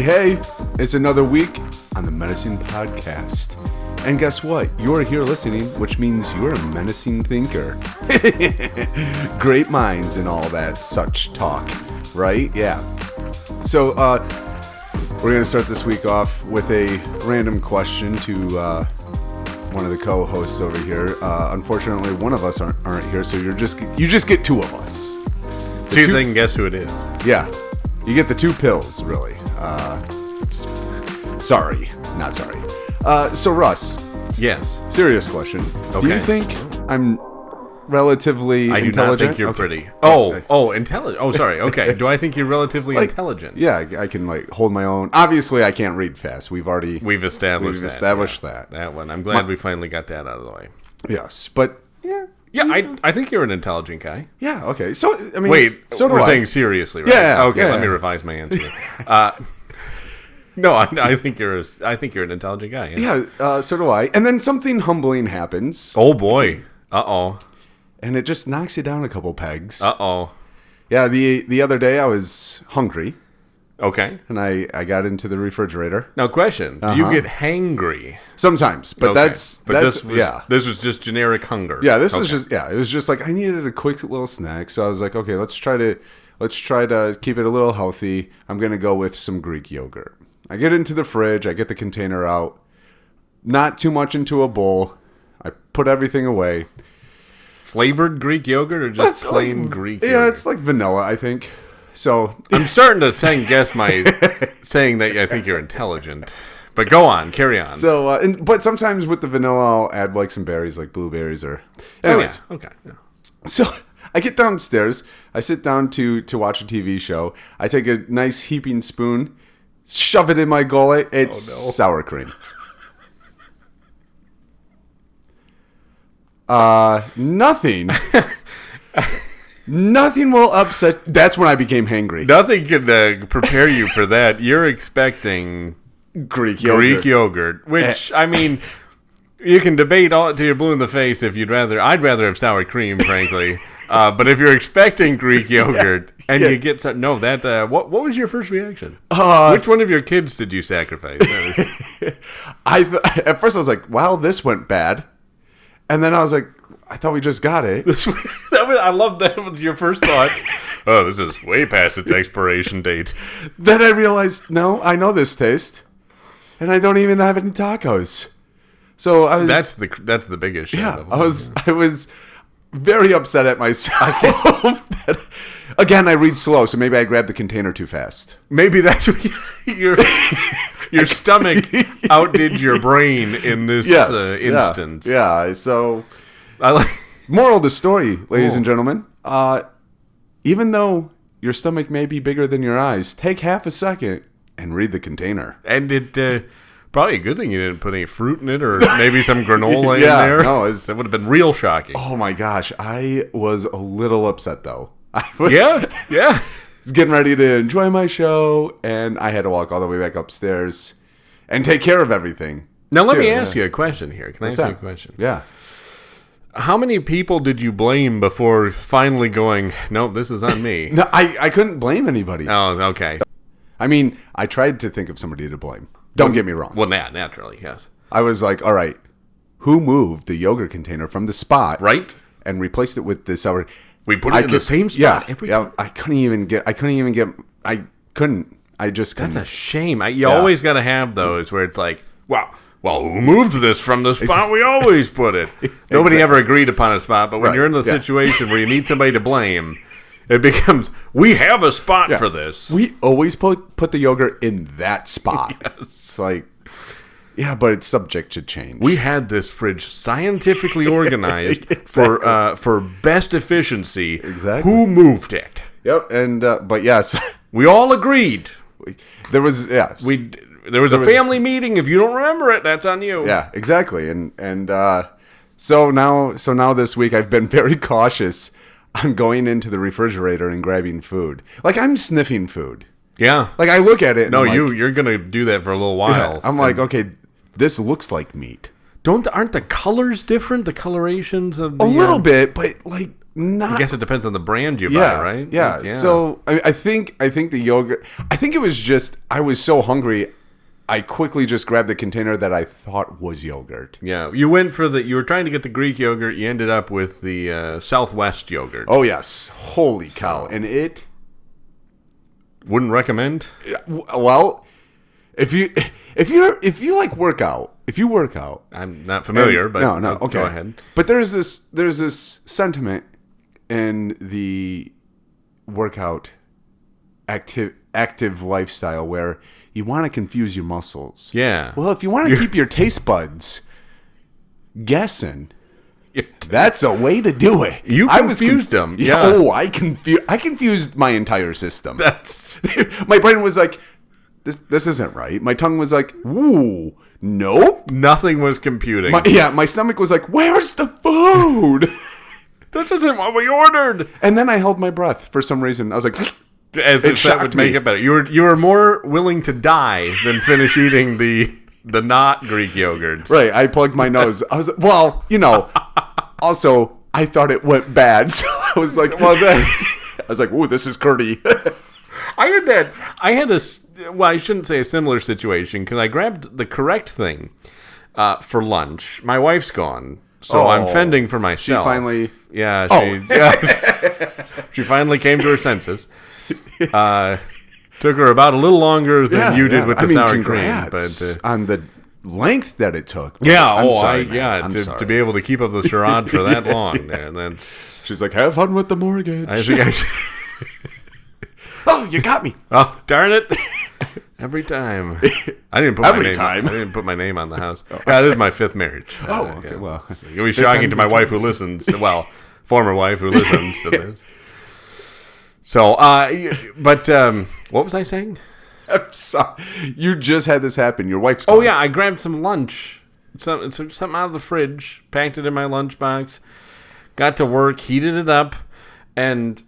Hey, it's another week on the Menacing Podcast. And guess what? You're here listening, which means you're a menacing thinker. Great minds and all that such talk, right? Yeah. So, we're going to start this week off with a random question to one of the co-hosts over here. Unfortunately, one of us aren't here, so you just get two of us. So you can guess who it is. Yeah. You get the two pills, really. Sorry. Not sorry. So, Russ. Yes. Serious question. Okay. Do you think I'm relatively intelligent? I do not think you're pretty. Oh, intelligent. Oh, sorry. Okay. Do I think you're relatively intelligent? Yeah, I can hold my own. Obviously, I can't read fast. We've established that. That one. I'm glad we finally got that out of the way. Yes, but yeah. Yeah, I think you're an intelligent guy. Yeah, okay. So, I mean, wait, so we're saying seriously, right? Yeah. Okay, let me revise my answer. No, I think you're an intelligent guy. Yeah, so do I. And then something humbling happens. Oh boy. Uh-oh. And it just knocks you down a couple pegs. Uh-oh. Yeah, the other day I was hungry. Okay. And I got into the refrigerator. Now, question: do you get hangry? Sometimes, but okay. This was just generic hunger. Yeah, it was just like I needed a quick little snack, so I was like, okay, let's try to keep it a little healthy. I'm gonna go with some Greek yogurt. I get into the fridge, I get the container out, not too much into a bowl. I put everything away. Flavored Greek yogurt or just plain Greek yogurt? Yeah, it's like vanilla, I think. So I'm starting to second guess my saying that I think you're intelligent. But go on, carry on. So, but sometimes with the vanilla, I'll add like some berries, like blueberries or. Anyways, okay. Yeah. So I get downstairs. I sit down to watch a TV show. I take a nice heaping spoon, shove it in my gullet. It's sour cream. Nothing. Nothing will upset. That's when I became hangry. Nothing can prepare you for that. You're expecting Greek yogurt, which I mean, you can debate all till you're blue in the face if you'd rather. I'd rather have sour cream, frankly. But if you're expecting Greek yogurt and you get what was your first reaction? Which one of your kids did you sacrifice? At first I was like, "Wow, this went bad," and then I was like, I thought we just got it. I love that was your first thought. Oh, this is way past its expiration date. Then I realized, no, I know this taste, and I don't even have any tacos. So I was. That's the big issue. Yeah, I was very upset at myself. Again, I read slow, so maybe I grabbed the container too fast. Maybe that's what your stomach outdid your brain in this instance. Yeah. So. Moral of the story, ladies and gentlemen, even though your stomach may be bigger than your eyes, take half a second and read the container. And it probably a good thing you didn't put any fruit in it or maybe some granola in there. No, that would have been real shocking. Oh my gosh, I was a little upset though. Yeah. I was getting ready to enjoy my show, and I had to walk all the way back upstairs and take care of everything. Now let me ask you a question here. Can I ask you a question? Yeah. How many people did you blame before finally going, nope, this is on me? No, I couldn't blame anybody. Oh, okay. I mean, I tried to think of somebody to blame. Don't get me wrong. Well, naturally, yes. I was like, all right, who moved the yogurt container from the spot, right, and replaced it with the sour? We put it in the same spot. Yeah. I just couldn't. That's a shame. You always got to have those where it's like, wow. Well, who moved this from the spot we always put it? Nobody ever agreed upon a spot, but when you're in the situation where you need somebody to blame, it becomes, we have a spot for this. We always put the yogurt in that spot. Yes. It's like, yeah, but it's subject to change. We had this fridge scientifically organized for best efficiency. Exactly. Who moved it? Yep, and but yes. We all agreed. There was, There was a family meeting. If you don't remember it, that's on you. Yeah, exactly. And so now this week I've been very cautious on going into the refrigerator and grabbing food. Like, I'm sniffing food. Yeah. Like, I look at it. And you're gonna do that for a little while. Yeah, I'm like, okay, this looks like meat. Aren't the colors different? The colorations of a little bit, but like I guess it depends on the brand you Yeah, buy, right? yeah. So I think the yogurt. I think it was just I was so hungry, I quickly just grabbed the container that I thought was yogurt. Yeah, you were trying to get the Greek yogurt. You ended up with the Southwest yogurt. Oh yes, holy cow! And it wouldn't recommend. Well, if you like workout, if you work out, I'm not familiar, but no, okay, go ahead. But there's this sentiment in the workout active lifestyle where you want to confuse your muscles. Yeah. Well, if you want to keep your taste buds guessing, that's a way to do it. You confused them. Yeah. Oh, I confused my entire system. My brain was like, this isn't right. My tongue was like, ooh, nope. Nothing was computing. My stomach was like, where's the food? This isn't what we ordered. And then I held my breath for some reason. I was like, as if that would make it better. You were more willing to die than finish eating the not Greek yogurt. Right. I plugged my nose. I was also I thought it went bad, so I was like, ooh, this is curdy. I shouldn't say a similar situation because I grabbed the correct thing for lunch. My wife's gone. So I'm fending for myself. She finally... She finally came to her senses. Took her about a little longer than you did with the sour cream. But on the length that it took. Yeah, to be able to keep up the charade for that long. And that's... She's like, have fun with the mortgage. Oh, you got me. Oh, darn it. Every time. I didn't put my name on the house. Yeah, this is my fifth marriage. Okay. Yeah. Well, it'll be shocking to my wife who listens. Well, former wife who listens to this. So, what was I saying? I'm sorry. You just had this happen. Your wife's gone. Oh, yeah. I grabbed some lunch. Something out of the fridge. Packed it in my lunchbox. Got to work. Heated it up. And...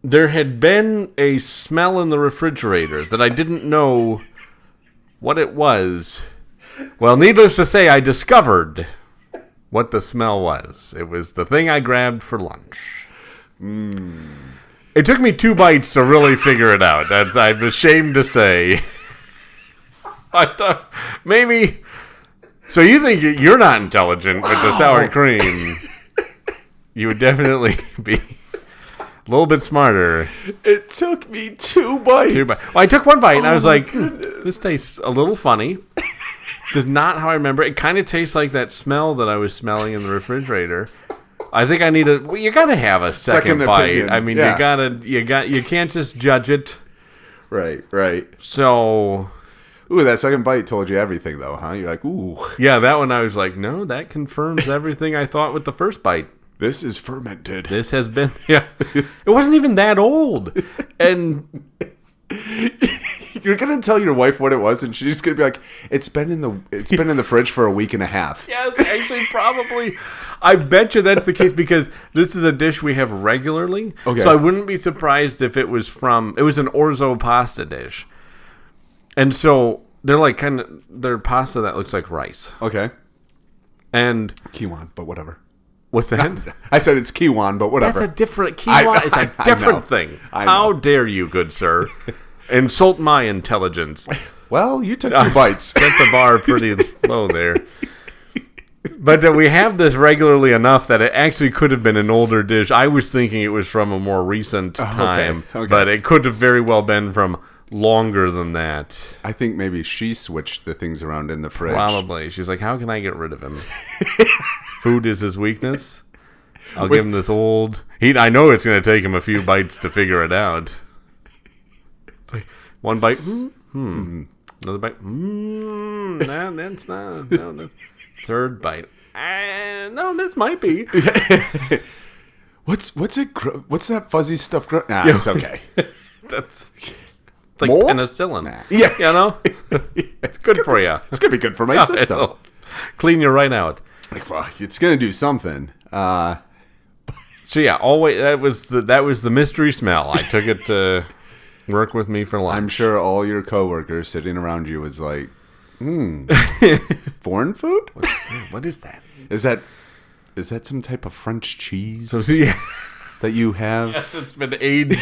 there had been a smell in the refrigerator that I didn't know what it was. Well, needless to say, I discovered what the smell was. It was the thing I grabbed for lunch. It took me 2 bites to really figure it out. I'm ashamed to say. I thought maybe... So you think you're not intelligent with the sour cream. You would definitely be... a little bit smarter. It took me 2 bites. Well, I took 1 bite and I was like, this tastes a little funny. This is not how I remember it. It kind of tastes like that smell that I was smelling in the refrigerator. I think I need you got to have a second bite. Opinion. I mean, you can't just judge it. Right. So, ooh, that second bite told you everything though, huh? You're like, ooh. Yeah, that one I was like, no, that confirms everything I thought with the first bite. This is fermented. This has been, yeah. It wasn't even that old. And you're gonna tell your wife what it was, and she's gonna be like, "It's been in the fridge for a week and a half." Yeah, it's actually probably. I bet you that's the case because this is a dish we have regularly. Okay. So I wouldn't be surprised if it was an orzo pasta dish, and so they're like they're pasta that looks like rice. Okay. And Kiwan, but whatever. What's that? I said it's Kiwan, but whatever. That's a different Kiwan. It's a different thing. How dare you, good sir, insult my intelligence? Well, you took 2 bites. Set the bar pretty low there. But we have this regularly enough that it actually could have been an older dish. I was thinking it was from a more recent time, okay. But it could have very well been from longer than that. I think maybe she switched the things around in the fridge. Probably. She's like, how can I get rid of him? Food is his weakness. I'll give him this old... I know it's going to take him a few bites to figure it out. It's like 1 bite. Another bite. No, that's not... No, that's... 3rd bite. No, this might be. What's that fuzzy stuff? It's okay. It's like mold? Penicillin. Nah. Yeah. You know? It's good for you. It's going to be good for my system. It'll clean you right out. Well, it's going to do something. So yeah, always that was the mystery smell. I took it to work with me for lunch. I'm sure all your coworkers sitting around you was like, foreign food? What is that? Is that some type of French cheese? So, yeah. that you have? Yes, it's been aged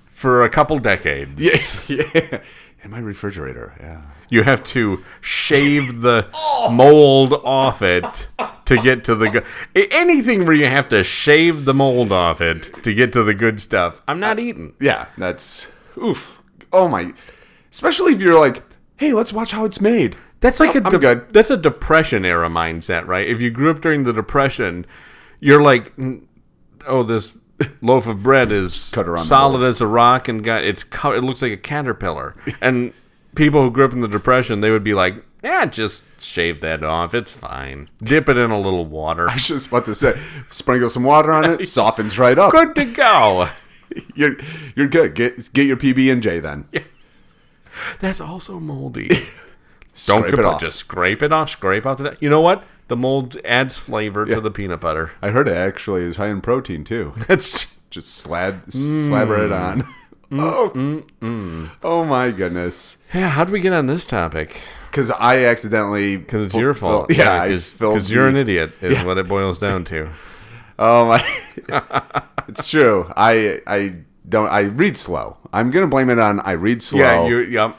for a couple decades. Yeah. In my refrigerator, yeah. You have to shave the mold off it to get to the good. Anything where you have to shave the mold off it to get to the good stuff, I'm not eating. Yeah, that's oof. Oh my! Especially if you're like, hey, let's watch how it's made. That's like I'm good. That's a Depression era mindset, right? If you grew up during the Depression, you're like, oh, this loaf of bread is solid as a rock and it looks like a caterpillar. And people who grew up in the Depression, they would be like, yeah, just shave that off. It's fine. Dip it in a little water. I was just about to say, sprinkle some water on it, softens right up. Good to go. You're good. Get your PB&J then. Yeah. That's also moldy. Scrape it off. Just scrape it off. Scrape out the. You know what? The mold adds flavor to the peanut butter. I heard it actually is high in protein too. That's just slabber it on. Oh my goodness. Yeah, how'd we get on this topic? Because I accidentally. Because it's your fault. Yeah, because you're an idiot is what it boils down to. Oh my! It's true. I read slow. I'm gonna blame it on I read slow. Yeah,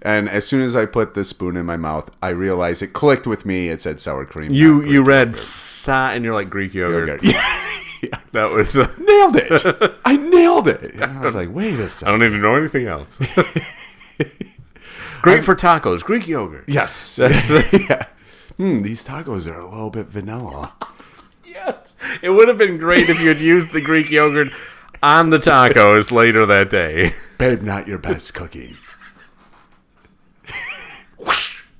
And as soon as I put the spoon in my mouth, I realized it clicked with me. It said sour cream. You read sa and you're like Greek yogurt. Yeah. That was nailed it. I nailed it. And I was like, wait a second. I don't need to know anything else. Great for tacos, Greek yogurt. Yes. Yeah. These tacos are a little bit vanilla. Yes. It would have been great if you had used the Greek yogurt on the tacos later that day. Babe, not your best cooking.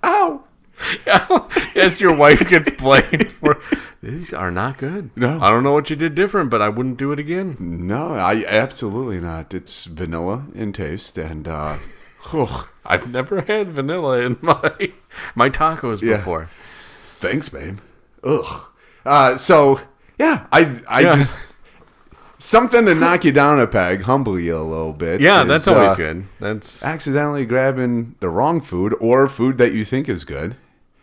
Ow! Yes, your wife gets blamed for these are not good. No, I don't know what you did different, but I wouldn't do it again. No, I absolutely not. It's vanilla in taste, and I've never had vanilla in my tacos before. Thanks, babe. Ugh. So yeah, I just something to knock you down a peg, humble you a little bit. Yeah, that's always good. That's accidentally grabbing the wrong food or food that you think is good.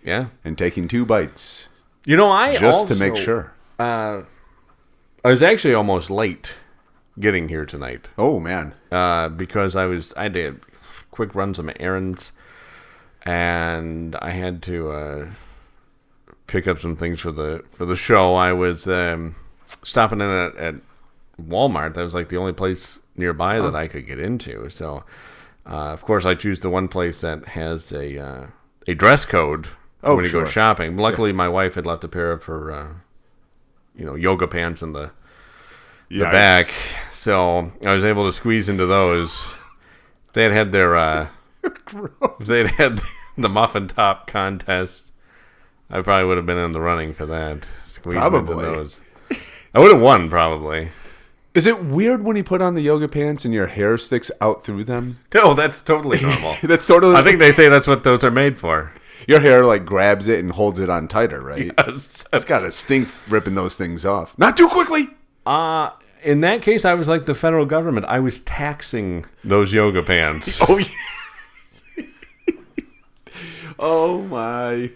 Yeah, and taking 2 bites. You know, I just also, to make sure. I was actually almost late getting here tonight. Oh man, because I had to quick run some errands, and I had to pick up some things for the show. I was stopping in at Walmart. That was like the only place nearby that I could get into. So, of course, I choose the one place that has a dress code when you go shopping. Luckily, my wife had left a pair of her, yoga pants in the back, so I was able to squeeze into those. If they had their, if they'd had the muffin top contest, I probably would have been in the running for that. Squeezing into those. I would have won, probably. Is it weird when you put on the yoga pants and your hair sticks out through them? No, that's totally normal. That's totally. I think they say that's what those are made for. Your hair like grabs it and holds it on tighter, right? Yes. It's got to stink ripping those things off. Not too quickly. In that case, I was like the federal government. I was taxing those yoga pants. Oh, yeah. Oh my.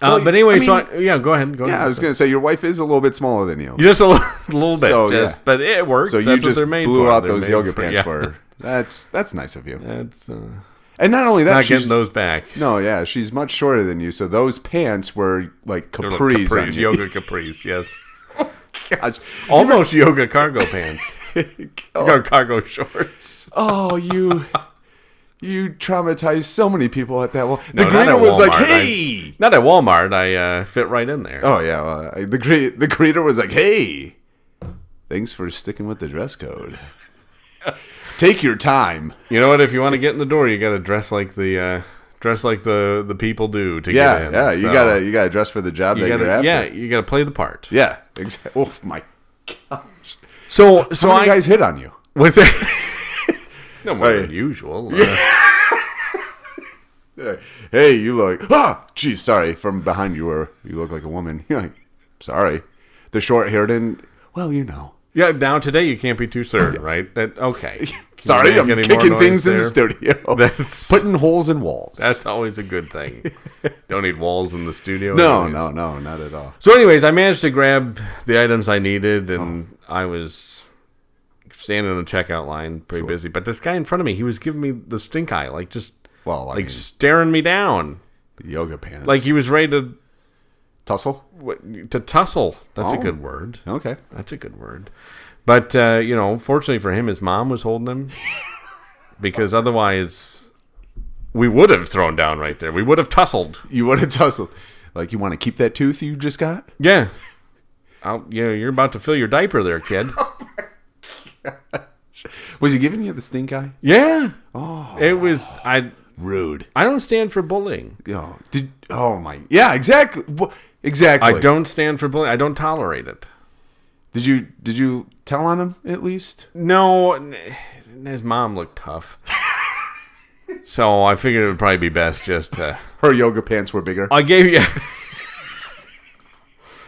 But anyway, go ahead. Yeah, I was going to say, your wife is a little bit smaller than you. Just a little bit. So, but it worked. So that's you just blew out those yoga pants for her. Yeah. That's nice of you. That's and not only that, not getting those back. No, yeah, she's much shorter than you, so those pants were like capris on you. Yoga capris, yes. Oh, gosh. Almost yoga cargo pants. Or cargo shorts. Oh, you traumatized so many people at that. The No, greeter was like, "Hey!" Not at Walmart. I fit right in there. Oh yeah, the greeter was like, "Hey, thanks for sticking with the dress code. Take your time." You know what? If you want to get in the door, you got to dress like the people do to get in. Yeah, you gotta dress for the job that you're after. Yeah, you got to play the part. Yeah, exactly. Oh my gosh. So how many guys hit on you? Was it? No more than usual. Hey, you look. Geez, sorry. From behind you look like a woman. You're like, sorry. The short-haired and Yeah, now today you can't be too certain, right? Okay. Sorry, I'm kicking things in the studio. Putting holes in walls. That's always a good thing. Don't need walls in the studio. No, not at all. So anyways, I managed to grab the items I needed, and I was standing in the checkout line, pretty busy. But this guy in front of me, he was giving me the stink eye, like just staring me down. Yoga pants. Like he was ready to tussle. To tussle. That's a good word. Okay, that's a good word. But fortunately for him, his mom was holding him because otherwise we would have thrown down right there. We would have tussled. You would have tussled. Like, you want to keep that tooth you just got? Yeah. You're about to fill your diaper there, kid. Was he giving you the stink eye? Yeah. Oh. It was rude. I don't stand for bullying. Yeah, exactly. Exactly. I don't stand for bullying. I don't tolerate it. Did you tell on him at least? No. His mom looked tough. So I figured it would probably be best just to... Her yoga pants were bigger. I gave you...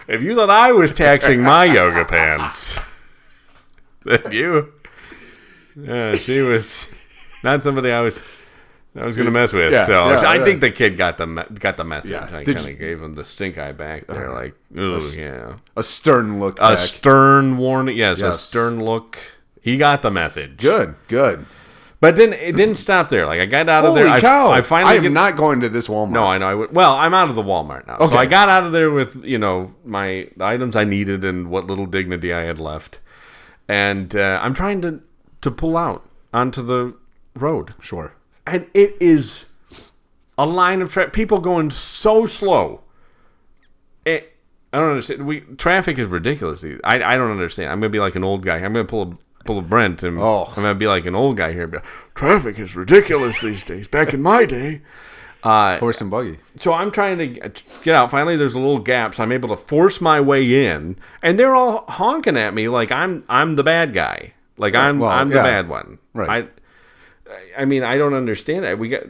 If you thought I was taxing my yoga pants, then you... Yeah, she was not somebody I was going to mess with. I think the kid got the message. Yeah. I kind of gave him the stink eye back there, like, ooh, a stern look. A stern warning. Yes, a stern look. He got the message. Good. But then it didn't stop there. Like I got out of there. Holy cow! I finally am not going to this Walmart. No, I know. I'm out of the Walmart now. Okay. So I got out of there with the items I needed and what little dignity I had left, and I'm trying to pull out onto the road. Sure. And it is a line of people going so slow. I don't understand. Traffic is ridiculous. I don't understand. I'm gonna be like an old guy. I'm gonna pull a Brent, and I'm gonna be like an old guy here. And be like, traffic is ridiculous these days. Back in my day, horse and buggy. So I'm trying to get out. Finally, there's a little gap, so I'm able to force my way in, and they're all honking at me like I'm the bad guy. Like I'm the bad one. Right. I mean, I don't understand that. We got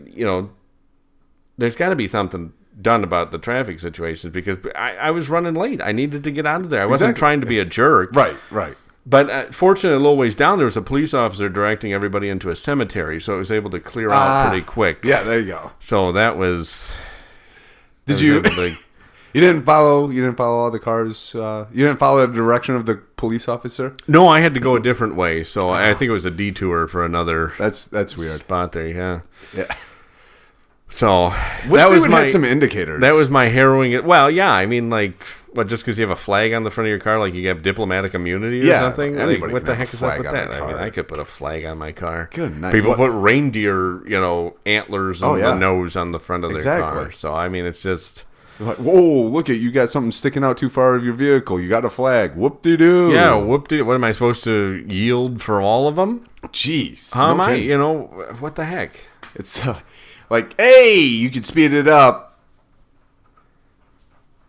there's got to be something done about the traffic situations because I was running late. I needed to get out of there. I wasn't trying to be a jerk. Right. But fortunately, a little ways down, there was a police officer directing everybody into a cemetery, so it was able to clear out pretty quick. Yeah, there you go. So that was... You didn't follow all the cars? You didn't follow the direction of the police officer? No, I had to go a different way, so I think it was a detour for another... That's weird. Spot there, yeah. Yeah. So that was had some indicators. That was my harrowing. Well, yeah, I mean, like, what? Just because you have a flag on the front of your car, like you have diplomatic immunity or something? Like, what the heck is up with that? I mean, I could put a flag on my car. Good night. People put reindeer, antlers on the nose on the front of their car. So I mean, it's just. Like, whoa, look at you got something sticking out too far of your vehicle. You got a flag. Whoop-de-doo. Yeah, whoop-de-doo. What am I supposed to yield for all of them? Jeez. How am I? What the heck? It's like, hey, you can speed it up.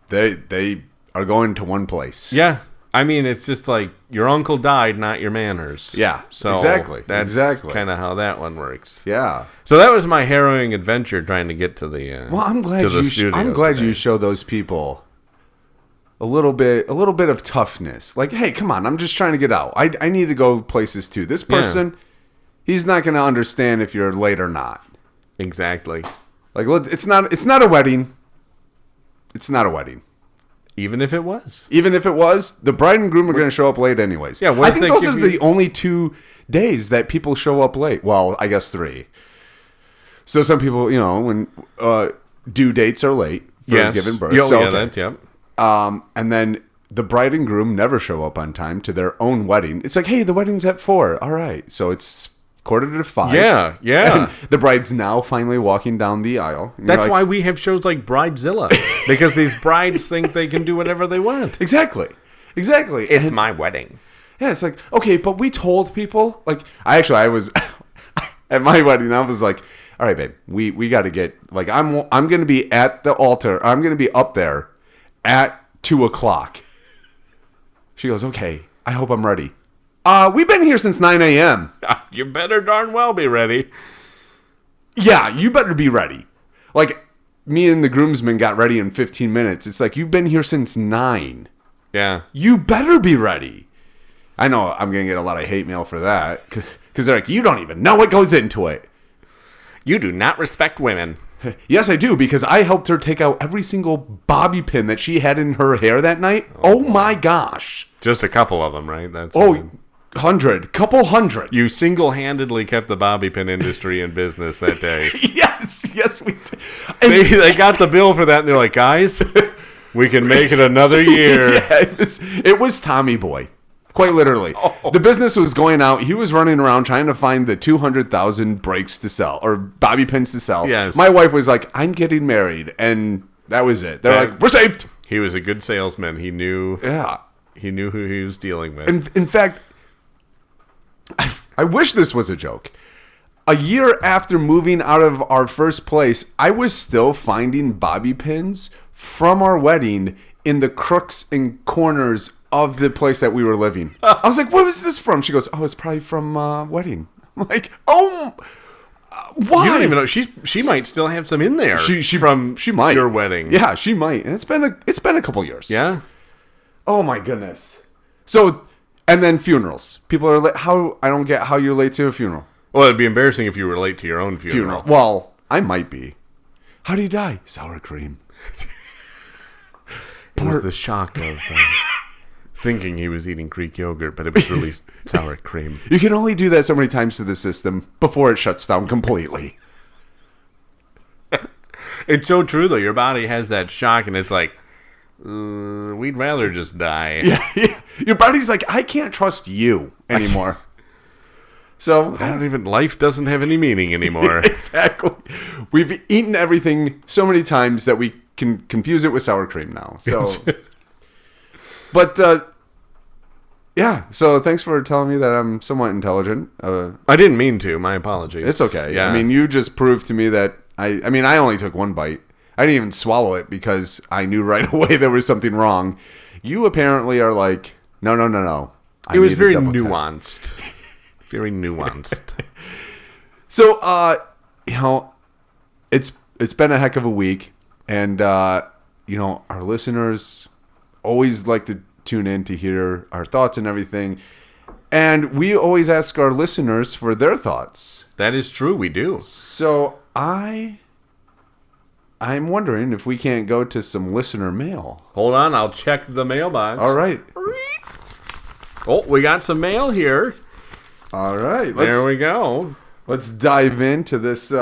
They are going to one place. Yeah. I mean, it's just like your uncle died, not your manners. Yeah, so exactly. That's kind of how that one works. Yeah. So that was my harrowing adventure trying to get to the I'm glad you show those people a little bit of toughness. Like, hey, come on, I'm just trying to get out. I need to go places too. This person, he's not going to understand if you're late or not. Exactly. Like, it's not a wedding. It's not a wedding. Even if it was, the bride and groom are going to show up late anyways. Yeah, I think those are the only 2 days that people show up late. Well, I guess 3. So some people, when due dates are late for giving birth. And then the bride and groom never show up on time to their own wedding. It's like, hey, the wedding's at 4. All right, so it's 4:45. Yeah. And the bride's now finally walking down the aisle. That's why we have shows like Bridezilla, because these brides think they can do whatever they want. Exactly. It's my wedding. Yeah, it's like, okay, but we told people. Like, I was at my wedding. I was like, all right, babe, we got to get, like, I'm going to be at the altar. I'm going to be up there at 2:00. She goes, okay, I hope I'm ready. We've been here since 9 a.m. You better darn well be ready. Yeah, you better be ready. Like, me and the groomsmen got ready in 15 minutes. It's like, you've been here since 9. Yeah. You better be ready. I know I'm going to get a lot of hate mail for that. Because they're like, you don't even know what goes into it. You do not respect women. Yes, I do, because I helped her take out every single bobby pin that she had in her hair that night. Oh my gosh. Just a couple of them, right? That's couple hundred. You single-handedly kept the bobby pin industry in business that day. Yes, we did. They got the bill for that, and they're like, guys, we can make it another year. Yeah, it was Tommy Boy. Quite literally. Oh. The business was going out. He was running around trying to find the 200,000 breaks to sell, or bobby pins to sell. Yes. My wife was like, I'm getting married. And that was it. They're like, we're saved. He was a good salesman. He knew. Yeah. He knew who he was dealing with. In fact, I wish this was a joke. A year after moving out of our first place, I was still finding bobby pins from our wedding in the crooks and corners of the place that we were living. I was like, what was this from? She goes, oh, it's probably from wedding. I'm like, oh, why? You don't even know. She might still have some in there. She might. Your wedding. Yeah, she might. And it's been a couple years. Yeah. Oh my goodness. So, and then funerals. People are late. I don't get how you're late to a funeral. Well, it'd be embarrassing if you were late to your own funeral. Well, I might be. How do you die? Sour cream. It was the shock of thinking he was eating Greek yogurt, but it was really sour cream. You can only do that so many times to the system before it shuts down completely. It's so true, though. Your body has that shock, and it's like, we'd rather just die. Yeah. Your body's like, I can't trust you anymore. So life doesn't have any meaning anymore. Exactly. We've eaten everything so many times that we can confuse it with sour cream now. So, but yeah. So thanks for telling me that I'm somewhat intelligent. I didn't mean to. My apologies. It's okay. Yeah. I mean, you just proved to me that I only took one bite. I didn't even swallow it because I knew right away there was something wrong. You apparently are like, no. It was very nuanced. Very nuanced. So, it's been a heck of a week, and our listeners always like to tune in to hear our thoughts and everything, and we always ask our listeners for their thoughts. That is true, we do. So I'm wondering if we can't go to some listener mail. Hold on, I'll check the mailbox. All right. Oh, we got some mail here. All right. There we go. Let's dive into this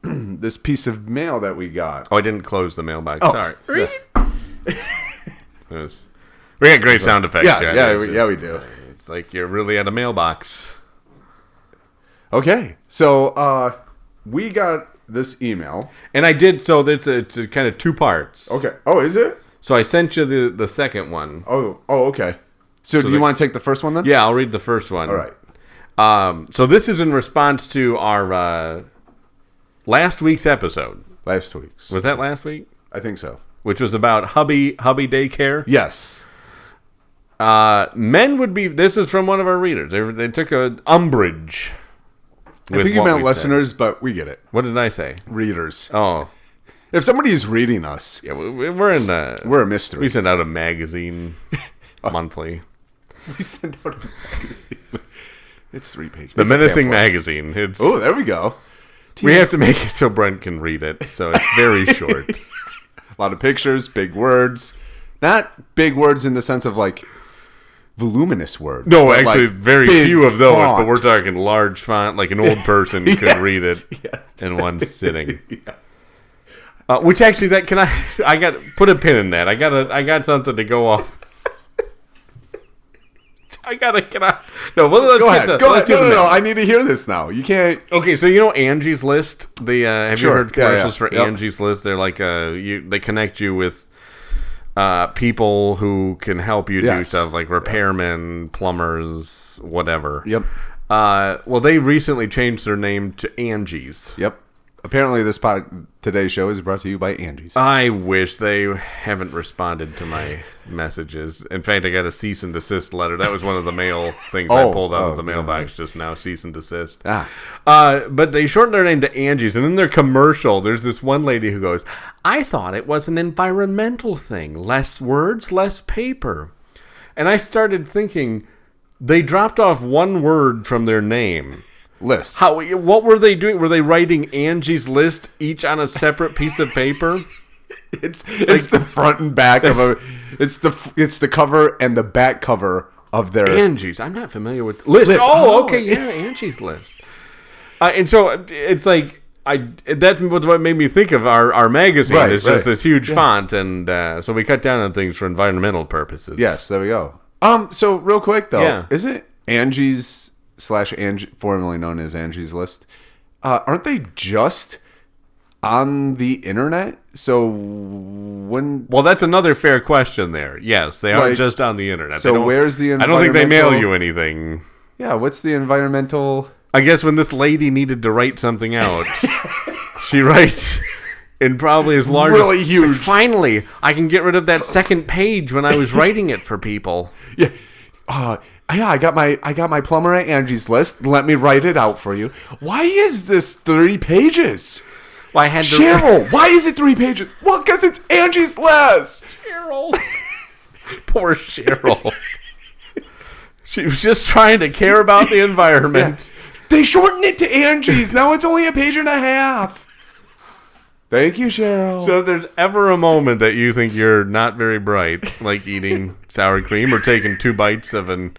this piece of mail that we got. Oh, I didn't close the mailbox. Oh. Sorry. We got great sound effects. Yeah, we do. It's like you're really at a mailbox. Okay. So we got this email. And I did, so it's a kind of two parts. Okay. Oh, is it? So I sent you the second one. Oh, okay. So do you want to take the first one then? Yeah, I'll read the first one. All right. So this is in response to our last week's episode. Last week's. Was that last week? I think so. Which was about hubby daycare. Yes. Men would be. This is from one of our readers. They took an umbrage. I think you meant listeners, but we get it. What did I say? Readers. Oh. If somebody is reading us, yeah, we're in. We're a mystery. We send out a magazine monthly. We send out a magazine. It's 3 pages. The Menacing magazine. Oh, there we go. We have to make it so Brent can read it, so it's very short. A lot of pictures, big words. Not big words in the sense of like voluminous words. No, actually, like very few of those. Font. But we're talking large font, like an old person could read it in one sitting. Yeah. Which actually, I got put a pin in that. I got something to go off. No, well, go ahead. No, I need to hear this now. You can't. Okay, so you know Angie's List. Have you heard commercials for Yep. Angie's List? They're like they connect you with people who can help you do stuff like repairmen, plumbers, whatever. Yep. Well, they recently changed their name to Angie's. Yep. Apparently, today's show is brought to you by Angie's. I wish they haven't responded to my messages. In fact, I got a cease and desist letter. That was one of the mail things I pulled out of the mailbox just now. Cease and desist. But they shortened their name to Angie's, and in their commercial, there's this one lady who goes, "I thought it was an environmental thing. Less words, less paper." And I started thinking, they dropped off one word from their name. Lists. What were they doing? Were they writing Angie's List each on a separate piece of paper? It's the front and back of a. It's the cover and the back cover of their Angie's. I'm not familiar with list. Oh, okay, yeah, Angie's List. And so it's like that's what made me think of our magazine. It's just this huge font, and so we cut down on things for environmental purposes. Yes, there we go. So real quick though, isn't Angie's / Angie, formerly known as Angie's List, aren't they just on the internet? So well, that's another fair question there. Yes, they are just on the internet. So where's the I don't think they mail you anything. Yeah, what's the environmental? I guess when this lady needed to write something out, she writes in probably as large, really huge. Like, finally, I can get rid of that second page when I was writing it for people. Yeah. Yeah, I got my plumber at Angie's List. Let me write it out for you. Why is this 3 pages? Well, I had to... Cheryl, why is it 3 pages? Well, because it's Angie's List. Cheryl. Poor Cheryl. She was just trying to care about the environment. Yeah. They shortened it to Angie's. Now it's only a page and a half. Thank you, Cheryl. So if there's ever a moment that you think you're not very bright, like eating sour cream or taking 2 bites of a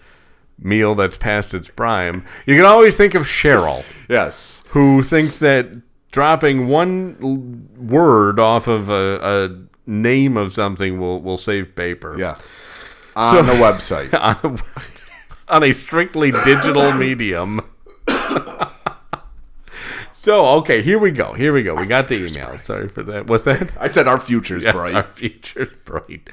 meal that's past its prime, you can always think of Cheryl. Yes. Who thinks that dropping one word off of a name of something will save paper. Yeah. On the website. On a strictly digital medium. So, okay, here we go. We got the email. Bright. Sorry for that. What's that? I said our future's bright. Our future's bright.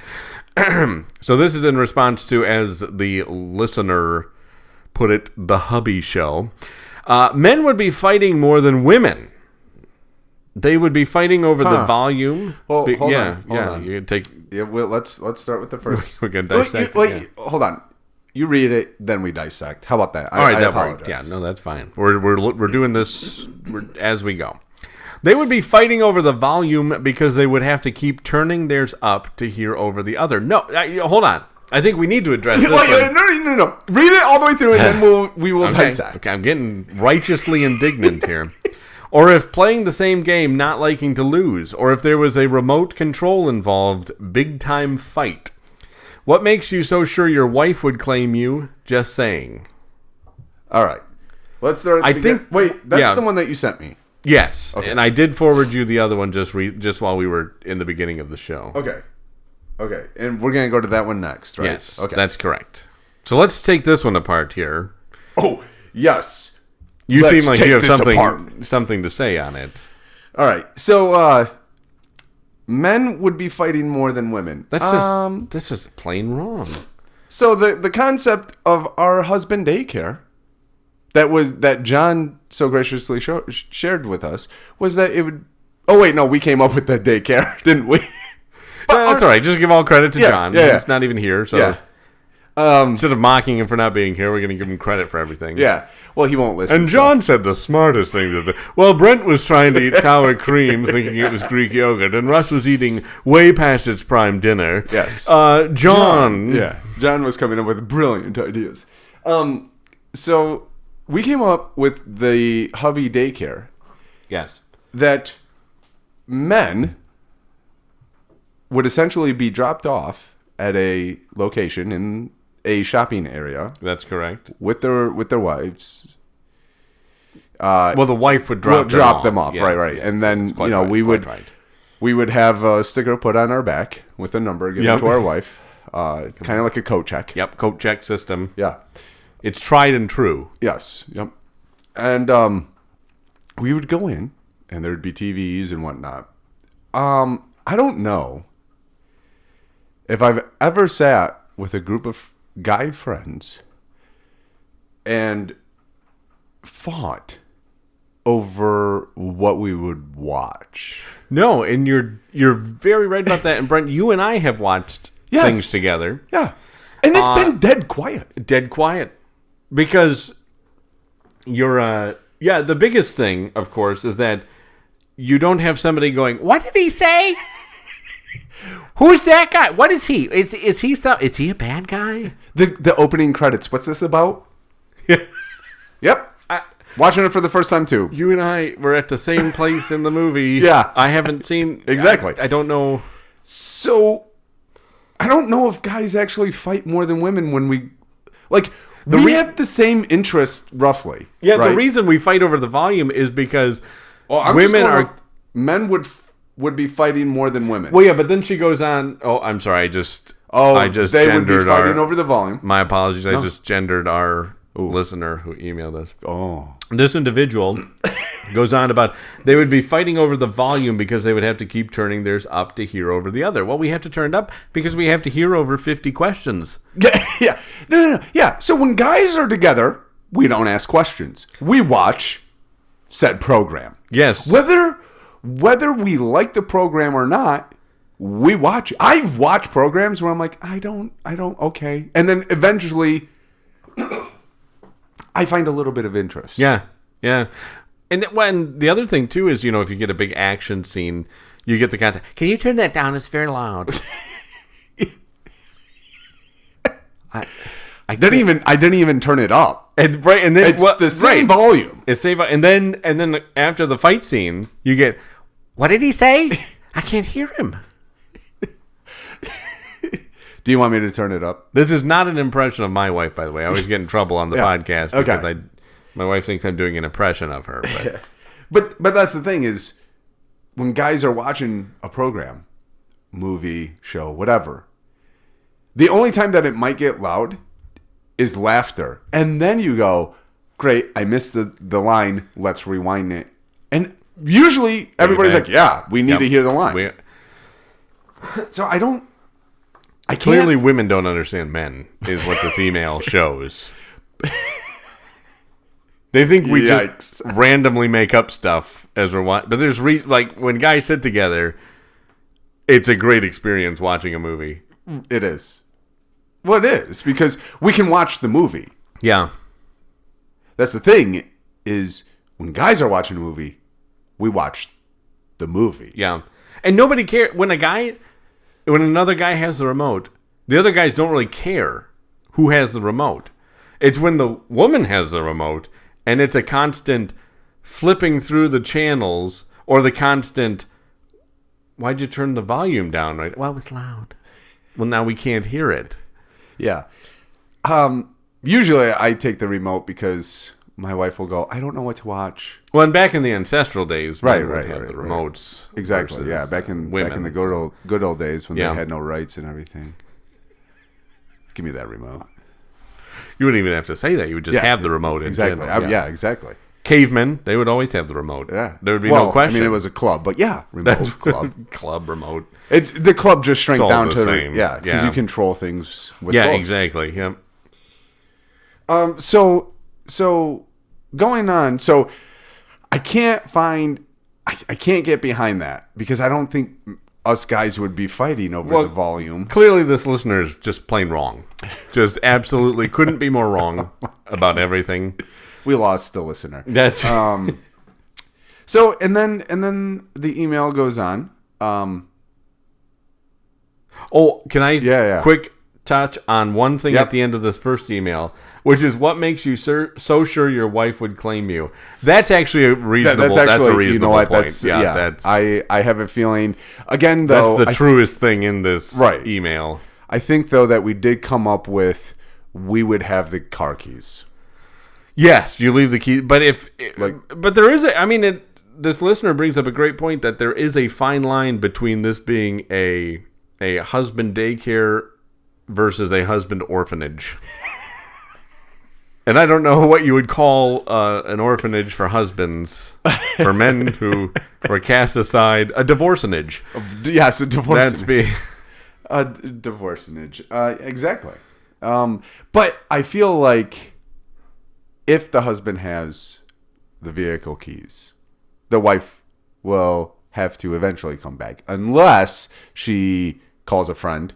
So this is in response to, as the listener put it, the hubby show. Men would be fighting more than women. They would be fighting over the volume. Well, hold on. You can take. Yeah, well, let's start with the first. We can dissect. Hold on. You read it, then we dissect. How about that? All right, I that apologize. worked. Yeah, no, that's fine. We're doing this as we go. They would be fighting over the volume because they would have to keep turning theirs up to hear over the other. No, hold on. I think we need to address this. No. Read it all the way through, and then we will dissect. Okay, I'm getting righteously indignant here. Or if playing the same game, not liking to lose, or if there was a remote control involved, big time fight. What makes you so sure your wife would claim you? Just saying. All right. Let's start at the beginning. Wait, that's the one that you sent me. Yes. Okay. And I did forward you the other one just while we were in the beginning of the show. Okay. And we're going to go to that one next, right? Yes. Okay. That's correct. So let's take this one apart here. Oh, yes. You seem like you have something to say on it. All right. So, men would be fighting more than women. This is plain wrong. So the concept of our husband daycare that John so graciously shared with us was that it would. Oh wait, no, we came up with that daycare, didn't we? That's all right. Just give all credit to John. Yeah. He's not even here, so. Yeah. Instead of mocking him for not being here, we're going to give him credit for everything. Yeah. Well, he won't listen. And John said the smartest thing to do. Well, Brent was trying to eat sour cream, thinking it was Greek yogurt, and Russ was eating way past its prime dinner. Yes. John. Yeah. John was coming up with brilliant ideas. So we came up with the hubby daycare. Yes. That men would essentially be dropped off at a location in a shopping area. That's correct. With their wives. Well, the wife would drop them off. Yes, right. Yes, and then we would have a sticker put on our back with a number given to our wife, kind of like a coat check. Yep, coat check system. Yeah, it's tried and true. Yes. Yep. And we would go in, and there'd be TVs and whatnot. I don't know if I've ever sat with a group of guy friends and fought over what we would watch. No, and you're very right about that. And Brent, you and I have watched things together. Yeah. And it's been dead quiet. Dead quiet. Because the biggest thing, of course, is that you don't have somebody going, "What did he say? Who's that guy? What is he? Is he a bad guy?" The opening credits. What's this about? Yep. Watching it for the first time, too. You and I were at the same place in the movie. Yeah. I haven't seen... Exactly. I don't know... So, I don't know if guys actually fight more than women when we... Like, we have the same interest, roughly. Yeah, right? the reason we fight over the volume is because women are... Men would be fighting more than women. Well, yeah, but then she goes on... Oh, I'm sorry, I just they would be fighting over the volume. My apologies, I just gendered our listener who emailed us. Oh. This individual goes on about they would be fighting over the volume because they would have to keep turning theirs up to hear over the other. Well, we have to turn it up because we have to hear over 50 questions. Yeah. No. Yeah. So when guys are together, we don't ask questions. We watch said program. Yes. Whether we like the program or not, we watch it. I've watched programs where I'm like, I don't, okay. And then eventually I find a little bit of interest. Yeah. And when the other thing too is, if you get a big action scene, you get the content. Can you turn that down? It's very loud. I didn't even turn it up. And then it's the same volume. It's same, and then after the fight scene, you get, what did he say? I can't hear him. Do you want me to turn it up? This is not an impression of my wife, by the way. I always get in trouble on the podcast because my wife thinks I'm doing an impression of her. But that's the thing is, when guys are watching a program, movie, show, whatever, the only time that it might get loud is laughter. And then you go, great, I missed the line, let's rewind it. And usually everybody's like, yeah, we need to hear the line. So I can't. Clearly women don't understand men, is what this email shows. They think we just randomly make up stuff as we're watching. But there's when guys sit together, it's a great experience watching a movie. It is. Well, it is, because we can watch the movie. Yeah. That's the thing, is when guys are watching a movie, we watch the movie. Yeah. And nobody cares. When another guy has the remote, the other guys don't really care who has the remote. It's when the woman has the remote, and it's a constant flipping through the channels, or the constant, why'd you turn the volume down? Right? Well, it was loud. Well, now we can't hear it. Yeah. Usually I take the remote because my wife will go, I don't know what to watch. Well, and back in the ancestral days, right, the remotes. Exactly, yeah. Back in the good old days when they had no rights and everything. Give me that remote. You wouldn't even have to say that. You would just have the remote. Exactly. Exactly. Cavemen, they would always have the remote. Yeah. There would be no question. I mean, it was a club, but remote club. Club remote. The club just shrank down to same. because you control things with both. Exactly. Yep. So going on, so I can't get behind that because I don't think us guys would be fighting over the volume. Clearly this listener is just plain wrong. Just absolutely couldn't be more wrong about everything. We lost the listener. That's so and then the email goes on. Can I quick touch on one thing at the end of this first email, which is what makes you so sure your wife would claim you? That's actually a reasonable. That's a reasonable point. I have a feeling. Again, though, that's the truest thing in this email. I think though that we did come up with we would have the car keys. Yes, you leave the key, but but there is this listener brings up a great point that there is a fine line between this being a husband daycare versus a husband orphanage. And I don't know what you would call an orphanage for husbands, for men who were cast aside. A divorcenage. Yes, a divorcenage. That's being a divorcenage. Exactly. But I feel like if the husband has the vehicle keys, the wife will have to eventually come back unless she calls a friend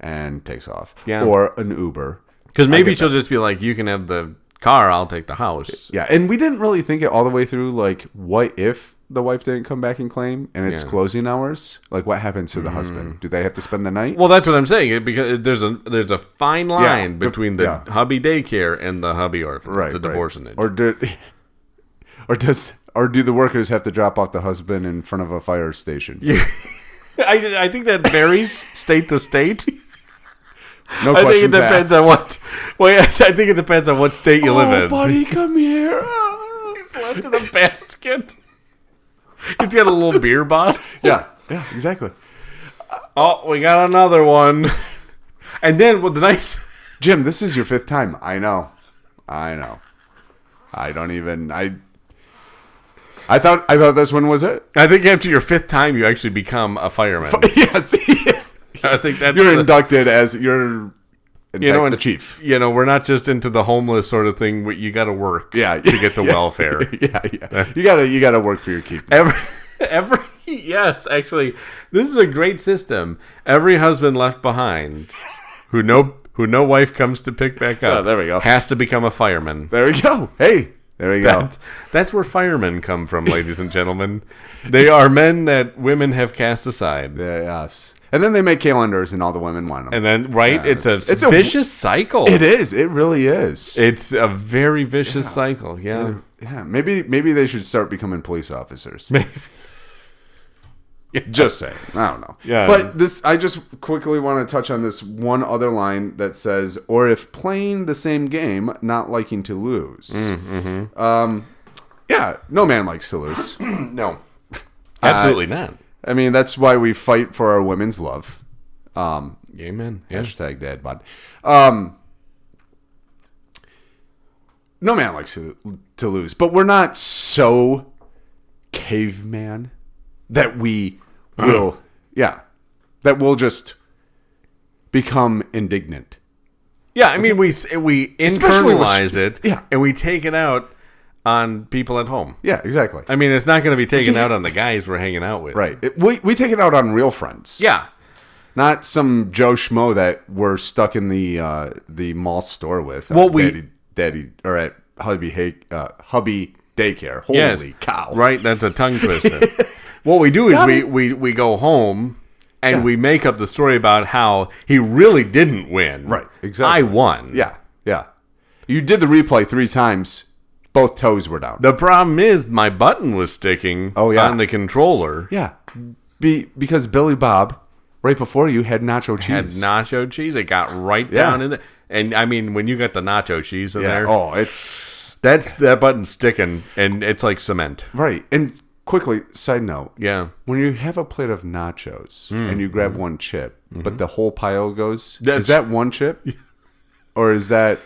and takes off, or an Uber. Because maybe she'll just be like, you can have the car, I'll take the house. Yeah, and we didn't really think it all the way through, like, what if the wife didn't come back and claim, and it's closing hours? Like, what happens to the husband? Do they have to spend the night? Well, that's what I'm saying, because there's a fine line between the hubby daycare and the hubby orphanage, the divorcenage. Or do the workers have to drop off the husband in front of a fire station? Yeah. I think that varies state to state. No I think it questions depends asked. on what. Well, I think it depends on what state you live in. Buddy, come here. He's left in a basket. He's got a little beer bottle. Yeah, exactly. Oh, we got another one. And then the nice. Jim, this is your 5th time. I know. I thought this one was it. I think after your 5th time, you actually become a fireman. Yes. I think that's You're inducted as the chief. We're not just into the homeless sort of thing. You got to work. Yeah, to get the welfare. Yeah. You gotta work for your keep. Yes, actually, this is a great system. Every husband left behind, who no wife comes to pick back up. Oh, there we go. Has to become a fireman. There we go. Hey, there we go. That's where firemen come from, ladies and gentlemen. They are men that women have cast aside. Yes. And then they make calendars, and all the women want them. And then, right, Yeah, it's a vicious cycle. It is. It really is. It's a very vicious cycle. Yeah. Yeah. Maybe they should start becoming police officers. Maybe. Just saying. I don't know. Yeah. But I just quickly want to touch on this one other line that says, or if playing the same game, not liking to lose. Mm-hmm. Yeah. No man likes to lose. No. Absolutely not. I mean, that's why we fight for our women's love. Amen. Yeah. Hashtag dad bod. No man likes to lose, but we're not so caveman that we will, that we'll just become indignant. Yeah, I mean, we internalize it, yeah. and we take it out on people at home. Yeah, exactly. I mean, it's not going to be taken out on the guys we're hanging out with. Right. We take it out on real friends. Yeah. Not some Joe Schmo that we're stuck in the mall store with. Well, Daddy, or at hubby daycare. Holy cow! Right, that's a tongue twister. What we do is we go home and we make up the story about how he really didn't win. Right, exactly. I won. Yeah. You did the replay 3 times. Both toes were down. The problem is my button was sticking on the controller. Yeah, because Billy Bob, right before you, had nacho cheese. Nacho cheese. It got right down in there. And I mean, when you got the nacho cheese in there, that button's sticking, and it's like cement. Right. And quickly, side note. Yeah. When you have a plate of nachos and you grab one chip, but the whole pile goes, is that one chip, or is that?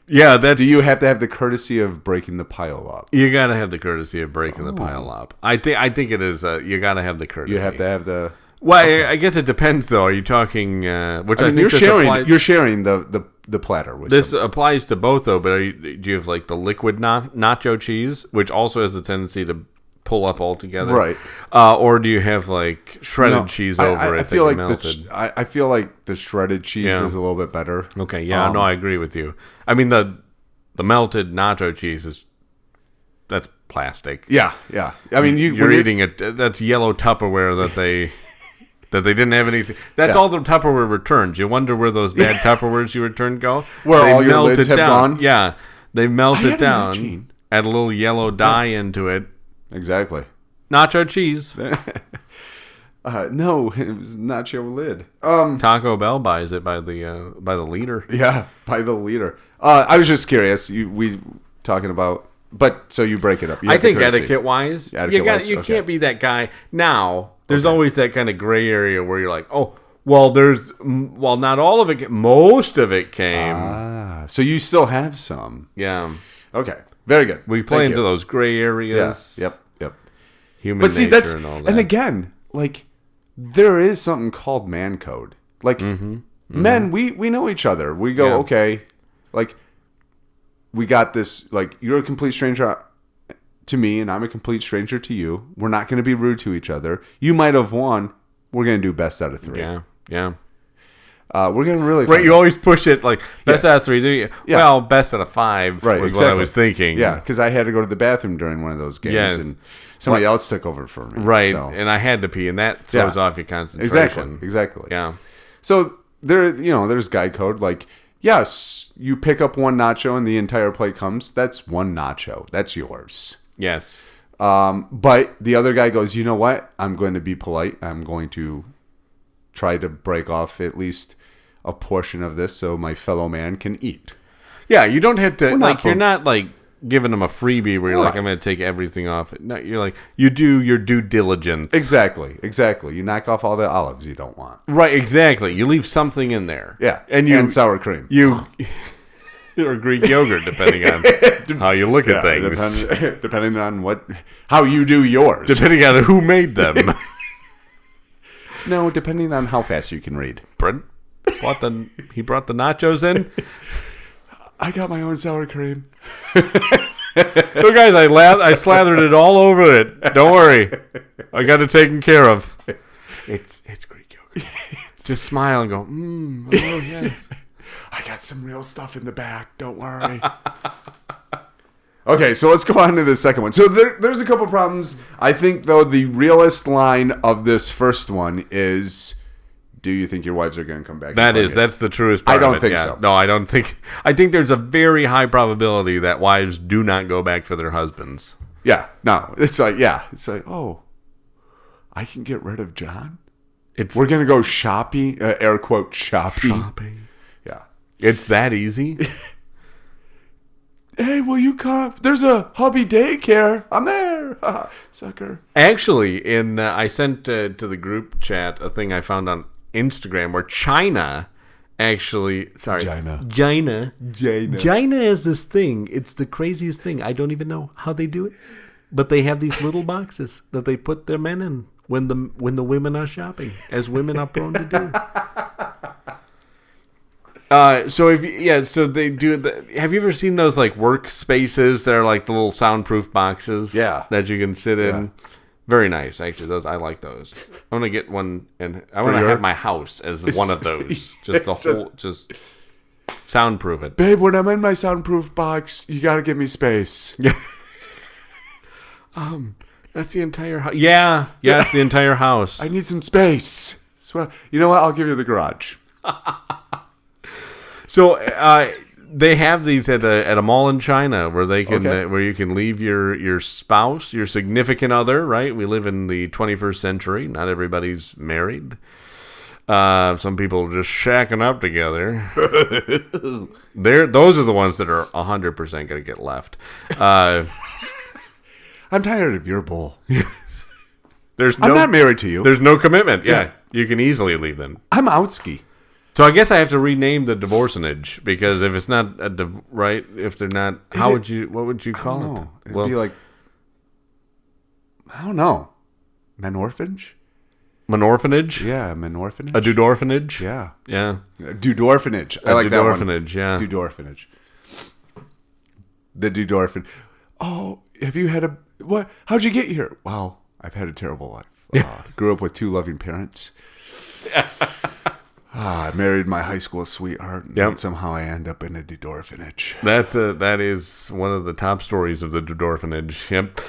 Yeah, do you have to have the courtesy of breaking the pile up? You gotta have the courtesy of breaking the pile up. I think it is. You gotta have the courtesy. You have to have the. Well, okay. I guess it depends, though. Are you talking? Which I think you're sharing the platter with. This applies to both, though. But do you have like the liquid nacho cheese, which also has the tendency to pull up altogether, right? Or do you have like shredded cheese over it? I feel like I feel like the shredded cheese is a little bit better. Okay, yeah, no, I agree with you. I mean the melted nacho cheese that's plastic. Yeah. I mean you're eating it. That's yellow Tupperware that they didn't have anything. That's all the Tupperware returns. You wonder where those bad Tupperwares you returned go. Where all your lids have gone. Yeah, they melt it down. Add a little yellow dye into it. Exactly. Nacho cheese. No, it was nacho lid. Taco Bell buys it by the liter. Yeah, by the liter. I was just curious. We talking about, but so you break it up. I think etiquette wise, you can't be that guy. Now there's always that kind of gray area where you're like, oh, well, not all of it, most of it came. So you still have some. Yeah. Okay. Very good. We play into those gray areas. Yeah. Yep. Human nature and all that. And again, like, there is something called man code. Like, men, we know each other. We go, okay, like, we got this, like, you're a complete stranger to me, and I'm a complete stranger to you. We're not going to be rude to each other. You might have won. We're going to do best out of 3. Yeah. We're going to really... Right, you always push it, like, best out of 3, do you? Yeah. Well, best out of 5 was what I was thinking. Yeah, because I had to go to the bathroom during one of those games, and somebody else took over for me. Right, and I had to pee, and that throws off your concentration. Exactly. Yeah. So, there's guy code, like, yes, you pick up one nacho and the entire plate comes, that's one nacho. That's yours. Yes. But the other guy goes, you know what? I'm going to be polite. I'm going to try to break off at least a portion of this so my fellow man can eat. Yeah, you don't have to, We're like, not you're not, like, giving them a freebie where you're like, Right. I'm going to take everything off. No, you're like, you do your due diligence. Exactly. You knock off all the olives you don't want. Right, exactly. You leave something in there. Yeah, And sour cream. Or Greek yogurt, depending on how you look at things. Depending on how you do yours. Depending on who made them. No, depending on how fast you can read. Brent brought the nachos in. I got my own sour cream. Look, guys, I slathered it all over it. Don't worry, I got it taken care of. It's Greek yogurt. Just smile and go, oh yes. I got some real stuff in the back. Don't worry. Okay, so let's go on to the second one. So there's a couple problems. I think, though, the realest line of this first one is, do you think your wives are going to come back? That's the truest part I don't of it. think Yeah. so. No, I think there's a very high probability that wives do not go back for their husbands. Yeah, no. It's like, oh, I can get rid of John? We're going to go shopping, air quote, shopping. Yeah. It's that easy. Hey, will you come? There's a hubby daycare. I'm there. Sucker. Actually, I sent to the group chat a thing I found on Instagram where China is this thing. It's the craziest thing. I don't even know how they do it, but they have these little boxes that they put their men in when the women are shopping, as women are prone to do. So they do. Have you ever seen those like workspaces that are like the little soundproof boxes? Yeah. That you can sit in. Yeah. Very nice, actually. Those I like those. I'm gonna get one, and I want to have my house as one of those. Just the whole, just soundproof it. Babe, when I'm in my soundproof box, you got to give me space. Yeah. That's the entire house. Yeah, it's the entire house. I need some space. You know what? I'll give you the garage. So they have these at a mall in China where they can where you can leave your spouse, your significant other. Right? We live in the 21st century. Not everybody's married. Some people are just shacking up together. Those are the ones that are 100% going to get left. I'm tired of your bull. I'm not married to you. There's no commitment. Yeah. You can easily leave them. I'm outski. So I guess I have to rename the divorcenage because if it's not right, if they're not, what would you call it? It'd be like, I don't know, menorphanage? Menorphanage? Yeah, menorphanage. A dudorphanage? Yeah. Yeah. Dudorphanage. I like that one. Dudorphanage, yeah. Dudorphanage. The dudorphan. Oh, have you had what? How'd you get here? Wow, I've had a terrible life. Grew up with 2 loving parents. I married my high school sweetheart, and somehow I end up in a dudorphanage. That is one of the top stories of the dudorphanage. Yep.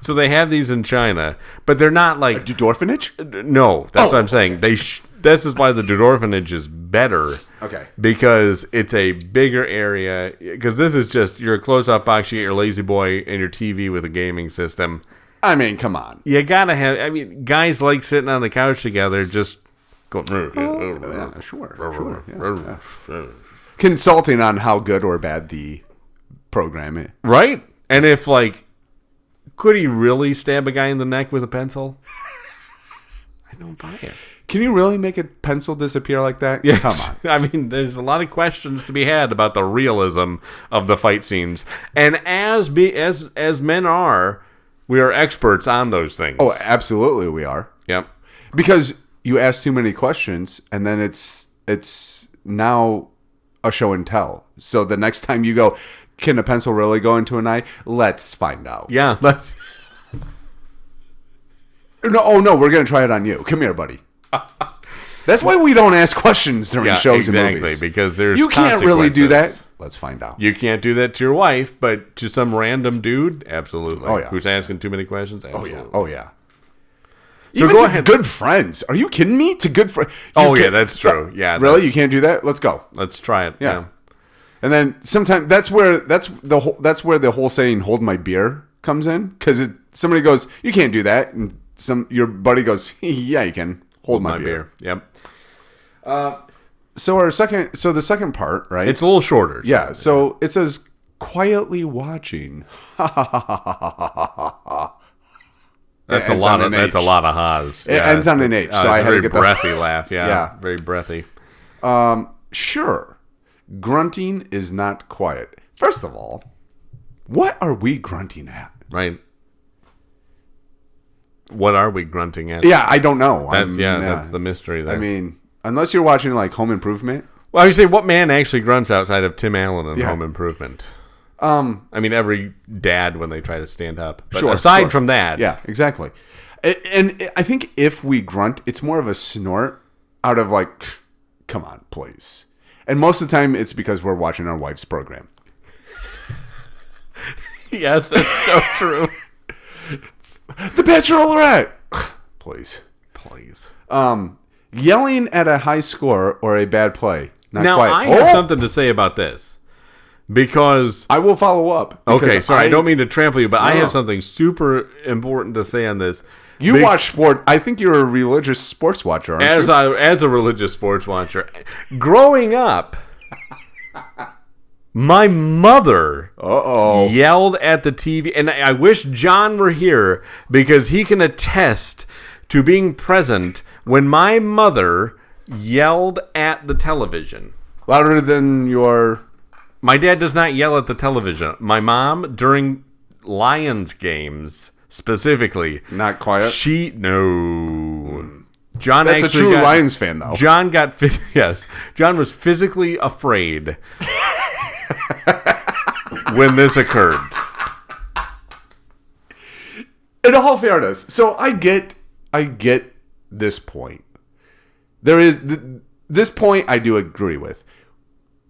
So they have these in China, but they're not like a dudorphanage. No, that's what I'm saying. This is why the dudorphanage is better. Okay. Because it's a bigger area. Because this is just your close-up box. You get your lazy boy and your TV with a gaming system. I mean, come on. You gotta have. I mean, guys like sitting on the couch together, just going. Sure. Yeah. Consulting on how good or bad the program is. Right, and if could he really stab a guy in the neck with a pencil? I don't buy it. Can you really make a pencil disappear like that? Yeah, come on. I mean, there's a lot of questions to be had about the realism of the fight scenes, and as men are. We are experts on those things. Oh, absolutely we are. Yep. Because you ask too many questions, and then it's now a show and tell. So the next time you go, can a pencil really go into an eye? Let's find out. Yeah. Let's. No, we're going to try it on you. Come here, buddy. That's why we don't ask questions during shows and movies. Exactly, because there's you can't really do that. Let's find out. You can't do that to your wife, but to some random dude, absolutely. Oh, yeah. Who's asking too many questions? Absolutely. Oh, yeah. So even go to ahead. Good friends. Are you kidding me? To good friends. Yeah, that's true. Yeah. Really? You can't do that? Let's go. Let's try it. Yeah. And then sometimes that's where the whole saying "hold my beer" comes in, because somebody goes, "You can't do that," and your buddy goes, "Yeah, you can hold my beer." Yep. So the second part, right? It's a little shorter. Yeah. So it says quietly watching. That's a lot of ha's. It ends on an H, so I had to get a very breathy laugh. Yeah, very breathy. Sure, grunting is not quiet. First of all, what are we grunting at? Right. What are we grunting at? Yeah, I don't know. That's the mystery there. I mean, unless you're watching like Home Improvement. Well, I would say, what man actually grunts outside of Tim Allen and Home Improvement? I mean, every dad when they try to stand up. But aside from that. Yeah, exactly. And I think if we grunt, it's more of a snort out of like, come on, please. And most of the time, it's because we're watching our wife's program. Yes, that's so true. The Bachelorette. Please. Yelling at a high score or a bad play. Not quiet. I have something to say about this. Because I will follow up. Okay, sorry, I don't mean to trample you, but I have something super important to say on this. You watch sport. I think you're a religious sports watcher, aren't you? As a religious sports watcher. Growing up, my mother yelled at the TV, and I wish John were here because he can attest to being present when my mother yelled at the television. Louder than your... My dad does not yell at the television. My mom, during Lions games specifically... Not quiet? No. John That's a true Lions fan, though. John John was physically afraid when this occurred. In all fairness, so I get this point. There is this point I do agree with.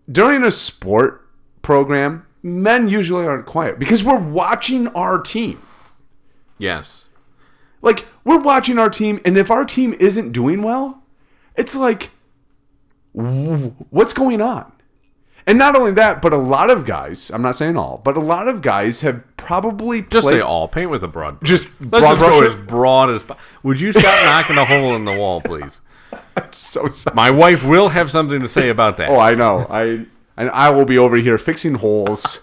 During a sport program, men usually aren't quiet because we're watching our team. Yes. Like, we're watching our team, and if our team isn't doing well, it's like, what's going on? And not only that, but a lot of guys, I'm not saying all, but a lot of guys have probably played... Just say all. Paint with a broad brush. Let's just go as broad as... Would you stop knocking a hole in the wall, please? I'm so sorry. My wife will have something to say about that. Oh, I know. I will be over here fixing holes,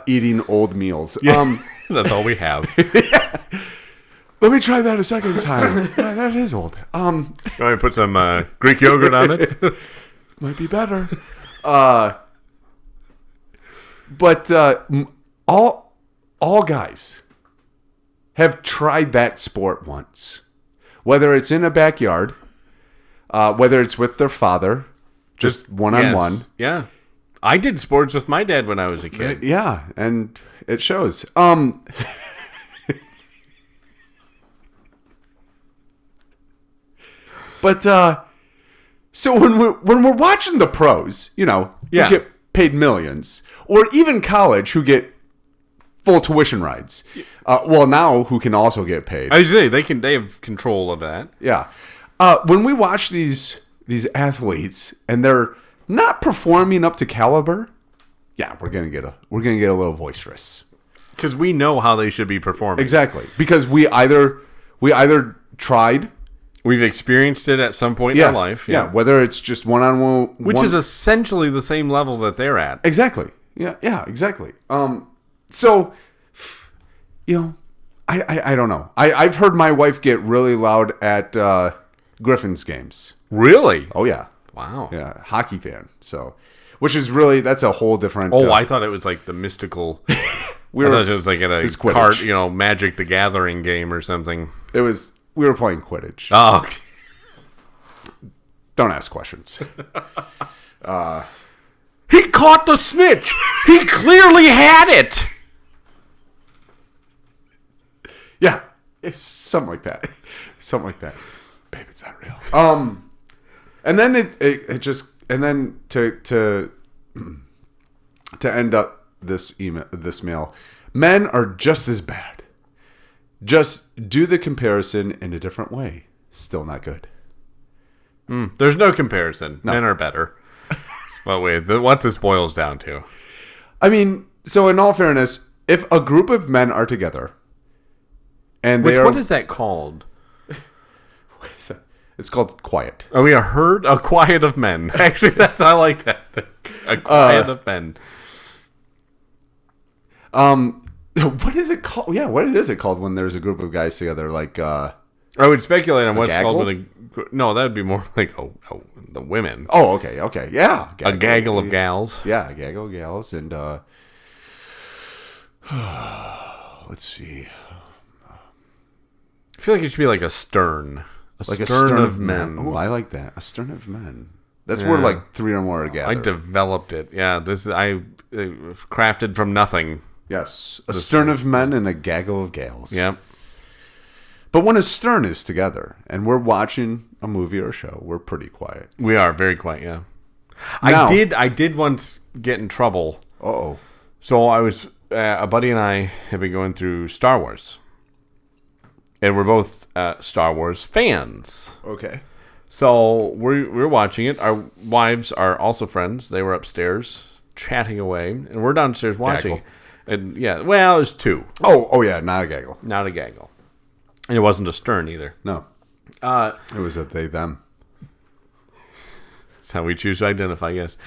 eating old meals. Yeah. That's all we have. Yeah. Let me try that a second time. Yeah, that is old. You want to put some Greek yogurt on it? Might be better. But all guys have tried that sport once. Whether it's in a backyard, whether it's with their father, just one-on-one. Yes. Yeah. I did sports with my dad when I was a kid. Yeah, and it shows. But so when we're watching the pros, who get paid millions, or even college, who get full tuition rides. Now who can also get paid. I say they have control of that. Yeah. When we watch these athletes and they're not performing up to caliber, yeah, we're gonna get a little boisterous. Because we know how they should be performing. Exactly. Because we either tried. We've experienced it at some point in our life. Yeah. Whether it's just one-on-one. Which is essentially the same level that they're at. Exactly. Yeah, exactly. So, I don't know. I've heard my wife get really loud at Griffins games. Really? Oh, yeah. Wow. Yeah, hockey fan. So, which is really, that's a whole different... I thought it was like the mystical... I thought it was like at a card, Magic the Gathering game or something. We were playing Quidditch. Oh, okay. Don't ask questions. He caught the snitch. He clearly had it. Yeah, something like that. Babe, it's not real. And then it just, and then to end up this mail, men are just as bad. Just do the comparison in a different way. Still not good. There's no comparison. No. Men are better. Well, wait, what this boils down to. I mean, so in all fairness, if a group of men are together, and what is that called? What is that? It's called quiet. Are we a quiet of men? Actually, I like that. A quiet of men. What is it called? Yeah, what is it called when there's a group of guys together? Like, I would speculate on what's gaggle? called no, that would be more like the women. Oh, okay, yeah, A gaggle of gals. Yeah, a gaggle of gals, and let's see. I feel like it should be like a stern of men. Oh, I like that. A stern of men. That's where like 3 or more are gathered. I developed it. Yeah, I crafted from nothing. Yes, a stern of men and a gaggle of gals. Yep. But when a stern is together and we're watching a movie or a show, we're pretty quiet. We are very quiet. Yeah. Now, I did once get in trouble. Uh-oh. So I was a buddy and I have been going through Star Wars, and we're both Star Wars fans. Okay. So we're watching it. Our wives are also friends. They were upstairs chatting away, and we're downstairs watching. Gaggle. And yeah, well, it was 2. Oh yeah, not a gaggle. Not a gaggle. And it wasn't a stern either. No. It was a they them. That's how we choose to identify, yes.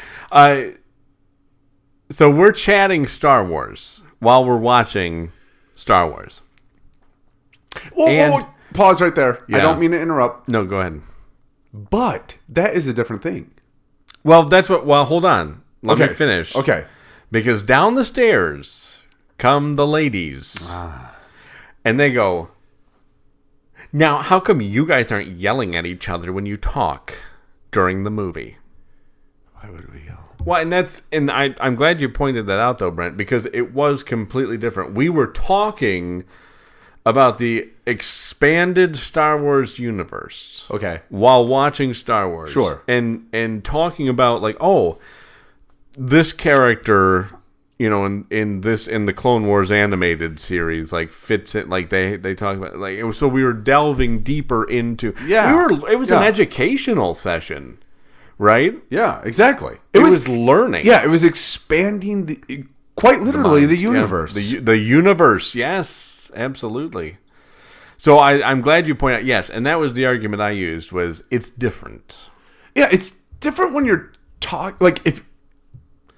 So we're chatting Star Wars while we're watching Star Wars. Whoa, pause right there. Yeah. I don't mean to interrupt. No, go ahead. But that is a different thing. Well, hold on. Let me finish. Okay. Because down the stairs come the ladies. And they go, now, how come you guys aren't yelling at each other when you talk during the movie? Why would we yell? Well, and I'm glad you pointed that out, though, Brent, because it was completely different. We were talking about the expanded Star Wars universe. Okay. While watching Star Wars. Sure. And talking about, like, this character, in the Clone Wars animated series, like, fits it, like, they talk about, like, so we were delving deeper into. Yeah. It was an educational session. Right? Yeah, exactly. It was learning. Yeah, it was expanding quite literally the universe. Yeah, the universe, yes, absolutely. So I'm glad you point out, yes, and that was the argument I used, was it's different. Yeah, it's different when you're talking, like,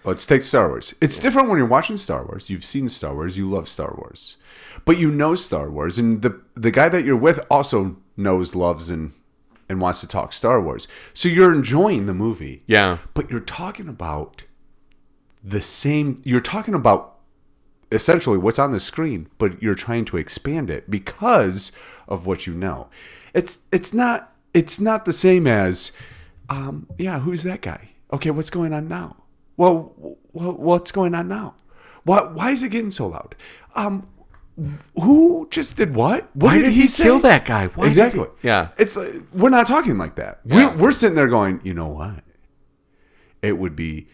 let's take Star Wars. It's different when you're watching Star Wars, you've seen Star Wars, you love Star Wars. But you know Star Wars, and the guy that you're with also knows, loves, and wants to talk Star Wars. So you're enjoying the movie. Yeah. But you're talking about you're talking about essentially what's on the screen, but you're trying to expand it because of what you know. It's not the same as, who's that guy? Okay, what's going on now? Well, what's going on now? Why is it getting so loud? Who just did what? Why did he kill that guy? Exactly. Yeah. It's we're not talking like that. Yeah. We're sitting there going, you know what? It would be,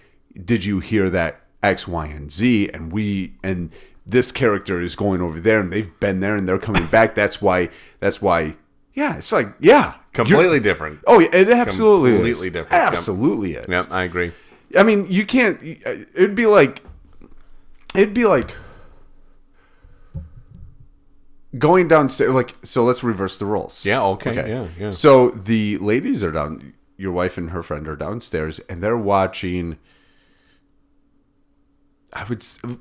did you hear that X, Y, and Z? And this character is going over there, and they've been there, and they're coming back. That's why. Yeah, it's like, yeah, completely different. Oh, yeah, it absolutely is. Completely different. Absolutely is. Yep, I agree. I mean, you can't. It'd be like going downstairs, like, so let's reverse the roles. Yeah, okay. Yeah. So the ladies are down, your wife and her friend are downstairs, and they're watching,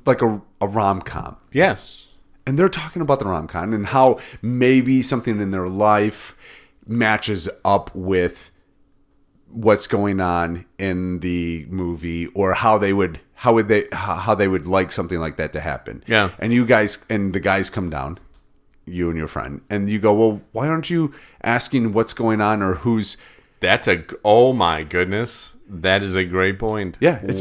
like a rom-com. Yes. And they're talking about the rom-com and how maybe something in their life matches up with what's going on in the movie, or how they would like something like that to happen. Yeah. And the guys come down, you and your friend, and you go, well, why aren't you asking what's going on or who's... Oh my goodness. That is a great point. Yeah. It's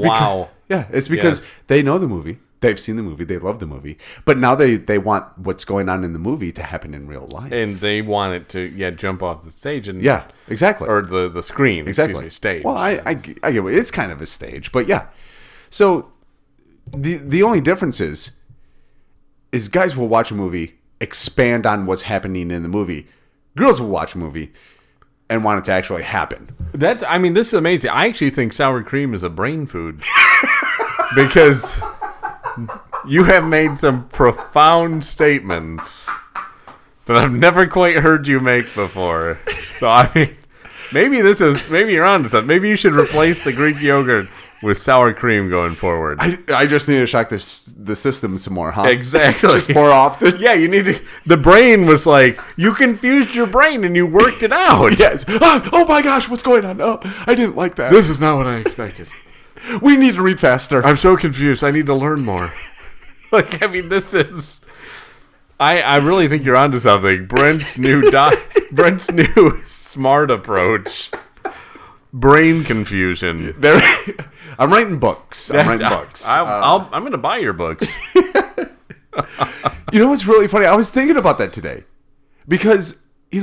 because they know the movie. They've seen the movie. They love the movie. But now they want what's going on in the movie to happen in real life. And they want it to, jump off the stage. And yeah, exactly. Or the screen. Exactly. Stage. Well, I get it. It's kind of a stage. But yeah. So the only difference is guys will watch a movie, expand on what's happening in the movie. Girls will watch a movie, and want it to actually happen. This is amazing. I actually think sour cream is a brain food because you have made some profound statements that I've never quite heard you make before. So maybe you're on to something. Maybe you should replace the Greek yogurt with sour cream going forward. I just need to shock the system some more, huh? Exactly. Just more often. Yeah, you need to. The brain was like, you confused your brain and you worked it out. Yes. Oh my gosh, what's going on? Oh, I didn't like that. This is not what I expected. We need to read faster. I'm so confused. I need to learn more. This is. I really think you're onto something. Brent's new smart approach. Brain confusion. I'm writing books. I'm going to buy your books. You know what's really funny? I was thinking about that today because, I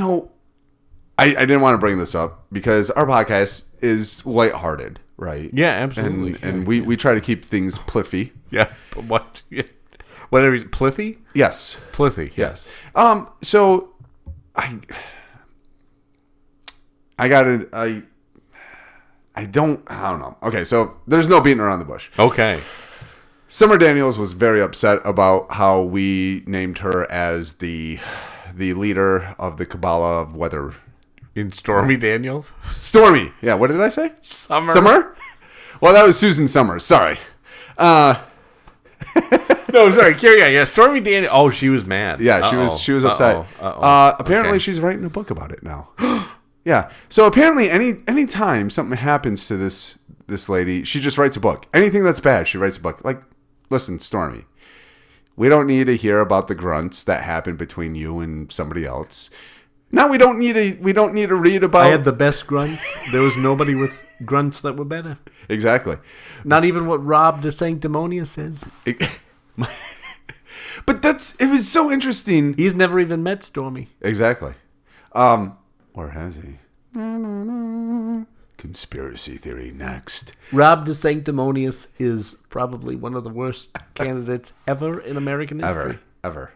didn't want to bring this up because our podcast is lighthearted, right? Yeah, absolutely. And we try to keep things pliffy. Yeah. But what? Yeah. Whatever. Pliffy? Yes. Pliffy. Yes. So I don't know. Okay, so there's no beating around the bush. Okay. Summer Daniels was very upset about how we named her as the leader of the Kabbalah of weather. In Stormy Daniels? Stormy. Yeah, what did I say? Summer? Well, that was Susan Summers. Sorry. No, sorry. Carry on. Yeah, Stormy Daniels. Oh, she was mad. Yeah, she was upset. Apparently, okay. She's writing a book about it now. Yeah. So apparently, any time something happens to this lady, she just writes a book. Anything that's bad, she writes a book. Like, listen, Stormy, we don't need to hear about the grunts that happened between you and somebody else. No, we don't need to read about. I had the best grunts. There was nobody with grunts that were better. Exactly. Not even what Rob the Sanctimonious says. But it was so interesting. He's never even met Stormy. Exactly. Or has he? Conspiracy theory next. Rob the Sanctimonious is probably one of the worst candidates ever in American history. Ever.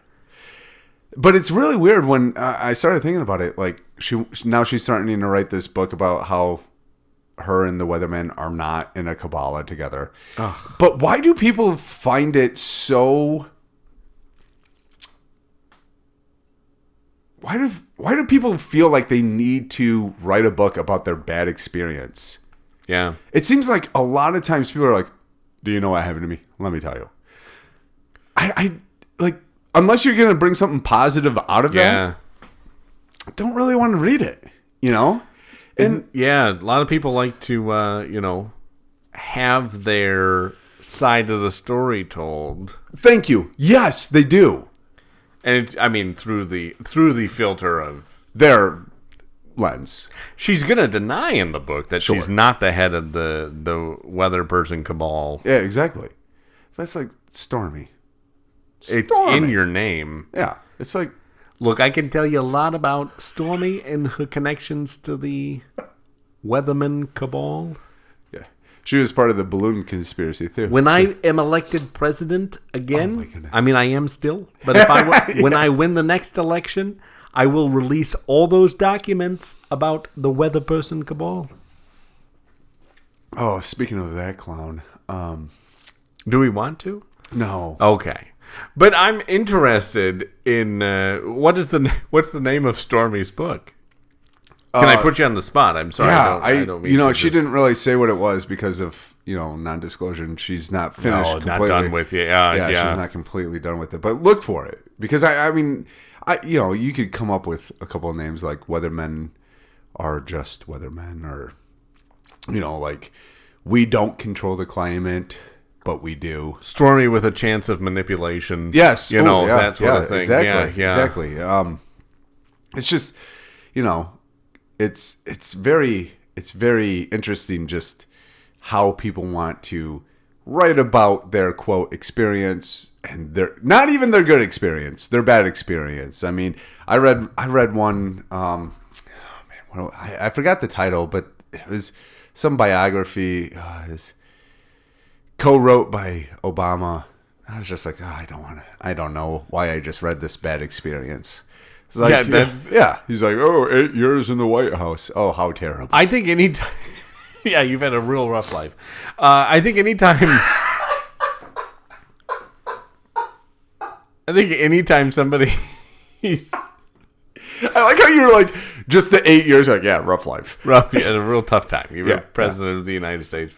But it's really weird when I started thinking about it. Like now she's starting to write this book about how her and the Weathermen are not in a Kabbalah together. Ugh. But why do people find it so? Why do people feel like they need to write a book about their bad experience? Yeah. It seems like a lot of times people are like, "Do you know what happened to me? Let me tell you." I like, unless you're gonna bring something positive out of that, I don't really want to read it. And yeah, a lot of people like to have their side of the story told. Thank you. Yes, they do. And through the filter of their lens. She's gonna deny in the book that she's not the head of the weather person cabal. Yeah, exactly. That's like Stormy. It's in your name. Yeah, it's like. Look, I can tell you a lot about Stormy and her connections to the Weatherman cabal. Yeah, she was part of the balloon conspiracy too. When I am elected president again, oh my goodness. I am still. But if when I win the next election, I will release all those documents about the weather person cabal. Oh, speaking of that clown, do we want to? No. Okay. But I'm interested in what's the name of Stormy's book? Can I put you on the spot? I'm sorry. Yeah, I don't mean she didn't really say what it was because of non-disclosure. And she's not finished. No, completely. Not done with you. Yeah, she's not completely done with it. But look for it because you could come up with a couple of names like Weathermen are just Weathermen, or like we don't control the climate. But we do. Stormy with a chance of manipulation. Yes. That sort of thing. Exactly. Yeah. Exactly. It's just, it's very interesting just how people want to write about their quote experience and their not even their good experience, their bad experience. I mean, I read one. I forgot the title, but it was some biography. Co-wrote by Obama. I was just like, I don't know why I just read this bad experience. It's like, Yeah, that's- yeah. He's like, oh, 8 years in the White House. Oh, how terrible. I think any time. Yeah, you've had a real rough life. I think anytime. Somebody. I like how you were like, just the 8 years, like, yeah, rough life. Rough, you had a real tough time. You were president of the United States.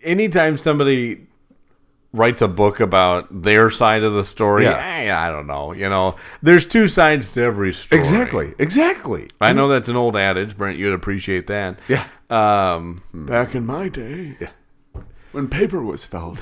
Anytime somebody writes a book about their side of the story, I don't know. You know, there's two sides to every story. Exactly. I know that's an old adage, Brent. You'd appreciate that. Yeah. Back in my day, when paper was felt.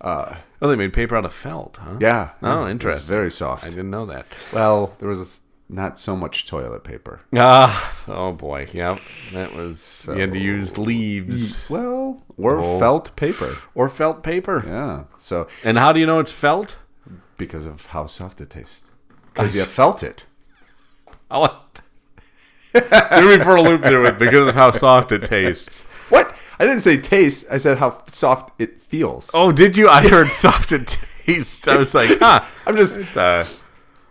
they made paper out of felt, huh? Yeah. Oh, It interesting. was very soft. I didn't know that. Well, there was not so much toilet paper. Oh boy, yep. That was you had to use leaves Well, or felt paper. or felt paper. Yeah. So, And how do you know it's felt? because of how soft it tastes. Because you felt it. I want threw me for a loop there with because of how soft it tastes. What? I didn't say taste. I said how soft it feels. Oh, did you? I heard soft it tastes. I was like, I'm just... It's,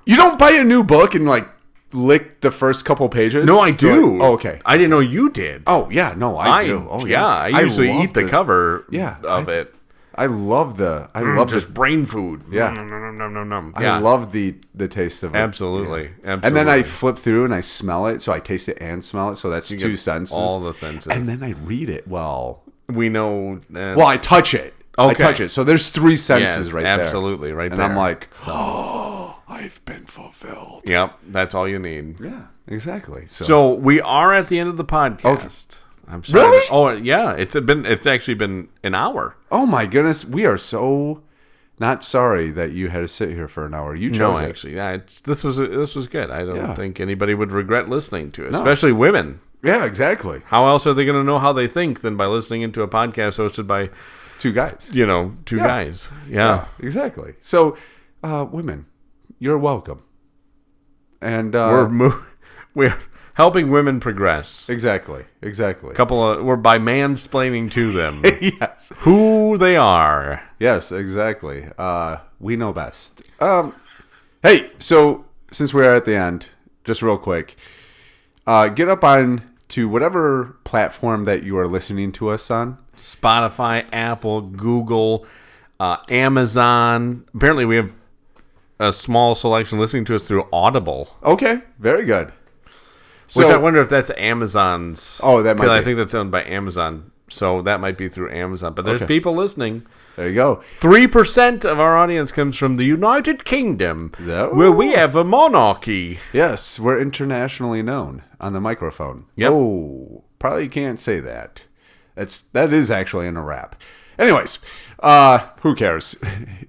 You don't buy a new book and, like, lick the first couple pages? no, I do. Oh, okay. I didn't know you did. Oh, yeah. No, I do. Oh, yeah. I usually love eat the cover Yeah, of it. I love the... I love Just brain food. Yeah. Nom. I love the taste of it. Absolutely. Absolutely. And then I flip through and I smell it, so I taste it and smell it. So that's two senses. All the senses. And then I read it. Well, we know. I touch it. I Okay. touch it. So there's three senses yes, right there. absolutely, right And there. I'm like, oh, I've been fulfilled. Yep, that's all you need. Yeah, exactly. So we are at the end of the podcast. I'm sorry. Really? Oh yeah, it's actually been an hour. Oh my goodness, we are so not sorry that you had to sit here for an hour. You chose No, it. actually, yeah, this was good. I don't think anybody would regret listening to it, No. especially women. Yeah, exactly. How else are they going to know how they think than by listening into a podcast hosted by Two guys. two guys? Yeah. Exactly. So, women, you're welcome. And We're helping women progress. exactly. We're by mansplaining to them Yes. who they are. Yes, exactly. We know best. Hey, so since we're at the end, just real quick, get up on to whatever platform that you are listening to us on. Spotify, Apple, Google, Amazon. Apparently, we have a small selection listening to us through Audible. Okay, very good. Which I wonder if that's Amazon's. Oh, that might 'cause I be. think that's owned by Amazon. So that might be through Amazon. But there's Okay. people listening. There you go. 3% of our audience comes from the United Kingdom, Oh. where we have a monarchy. Yes, we're internationally known on the microphone. Yep. Oh, probably can't say that. That is actually in a rap. Anyways, who cares?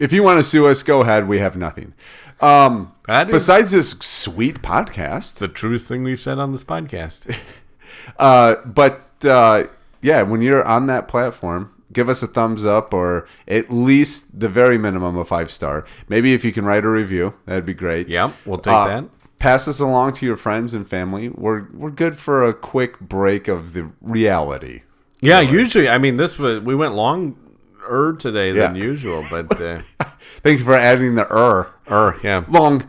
If you want to sue us, go ahead. We have nothing. That is Besides this sweet podcast, the truest thing we've said on this podcast. yeah, when you're on that platform, give us a thumbs up or at least the very minimum of 5-star. Maybe if you can write a review, that'd be great. Yep, we'll take that. Pass this along to your friends and family. We're good for a quick break of the reality. Yeah, usually, I mean, we went longer today than Yeah. usual, but Thank you for adding the yeah. long.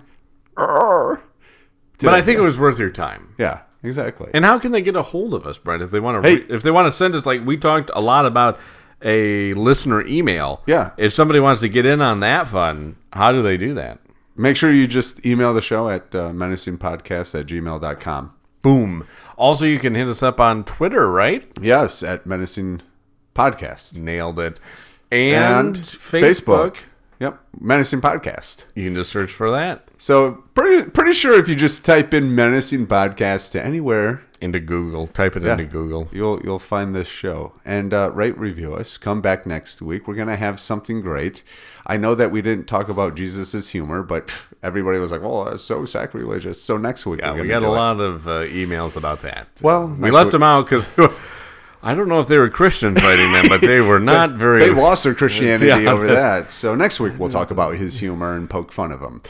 But I think it was worth your time. Yeah, exactly. And how can they get a hold of us, Brent? If they want to, Hey. if they want to send us, like we talked a lot about a listener email. Yeah. If somebody wants to get in on that fun, how do they do that? Make sure you just email the show at menacingpodcast@gmail.com. Boom. Also, you can hit us up on Twitter, right? Yes, at Menacing Podcast. Nailed it. And Facebook. Yep, Menacing Podcast. You can just search for that So pretty sure if you just type in Menacing Podcast to anywhere, into Google. Type it into Google. you'll find this show. And rate, review us. Come back next week. We're gonna have something great. I know that we didn't talk about Jesus's humor, but everybody was like, "Oh, that's so sacrilegious." So next week, Yeah, we're we gonna got a do it. lot of emails about that. Well, we next left week- them out because I don't know if they were Christians writing them, but they were not very. They lost their Christianity Yeah. over that. So next week we'll talk about his humor and poke fun of him.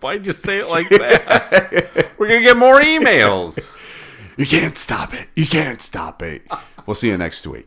Why'd you say it like that? We're gonna get more emails. You can't stop it. You can't stop it. We'll see you next week.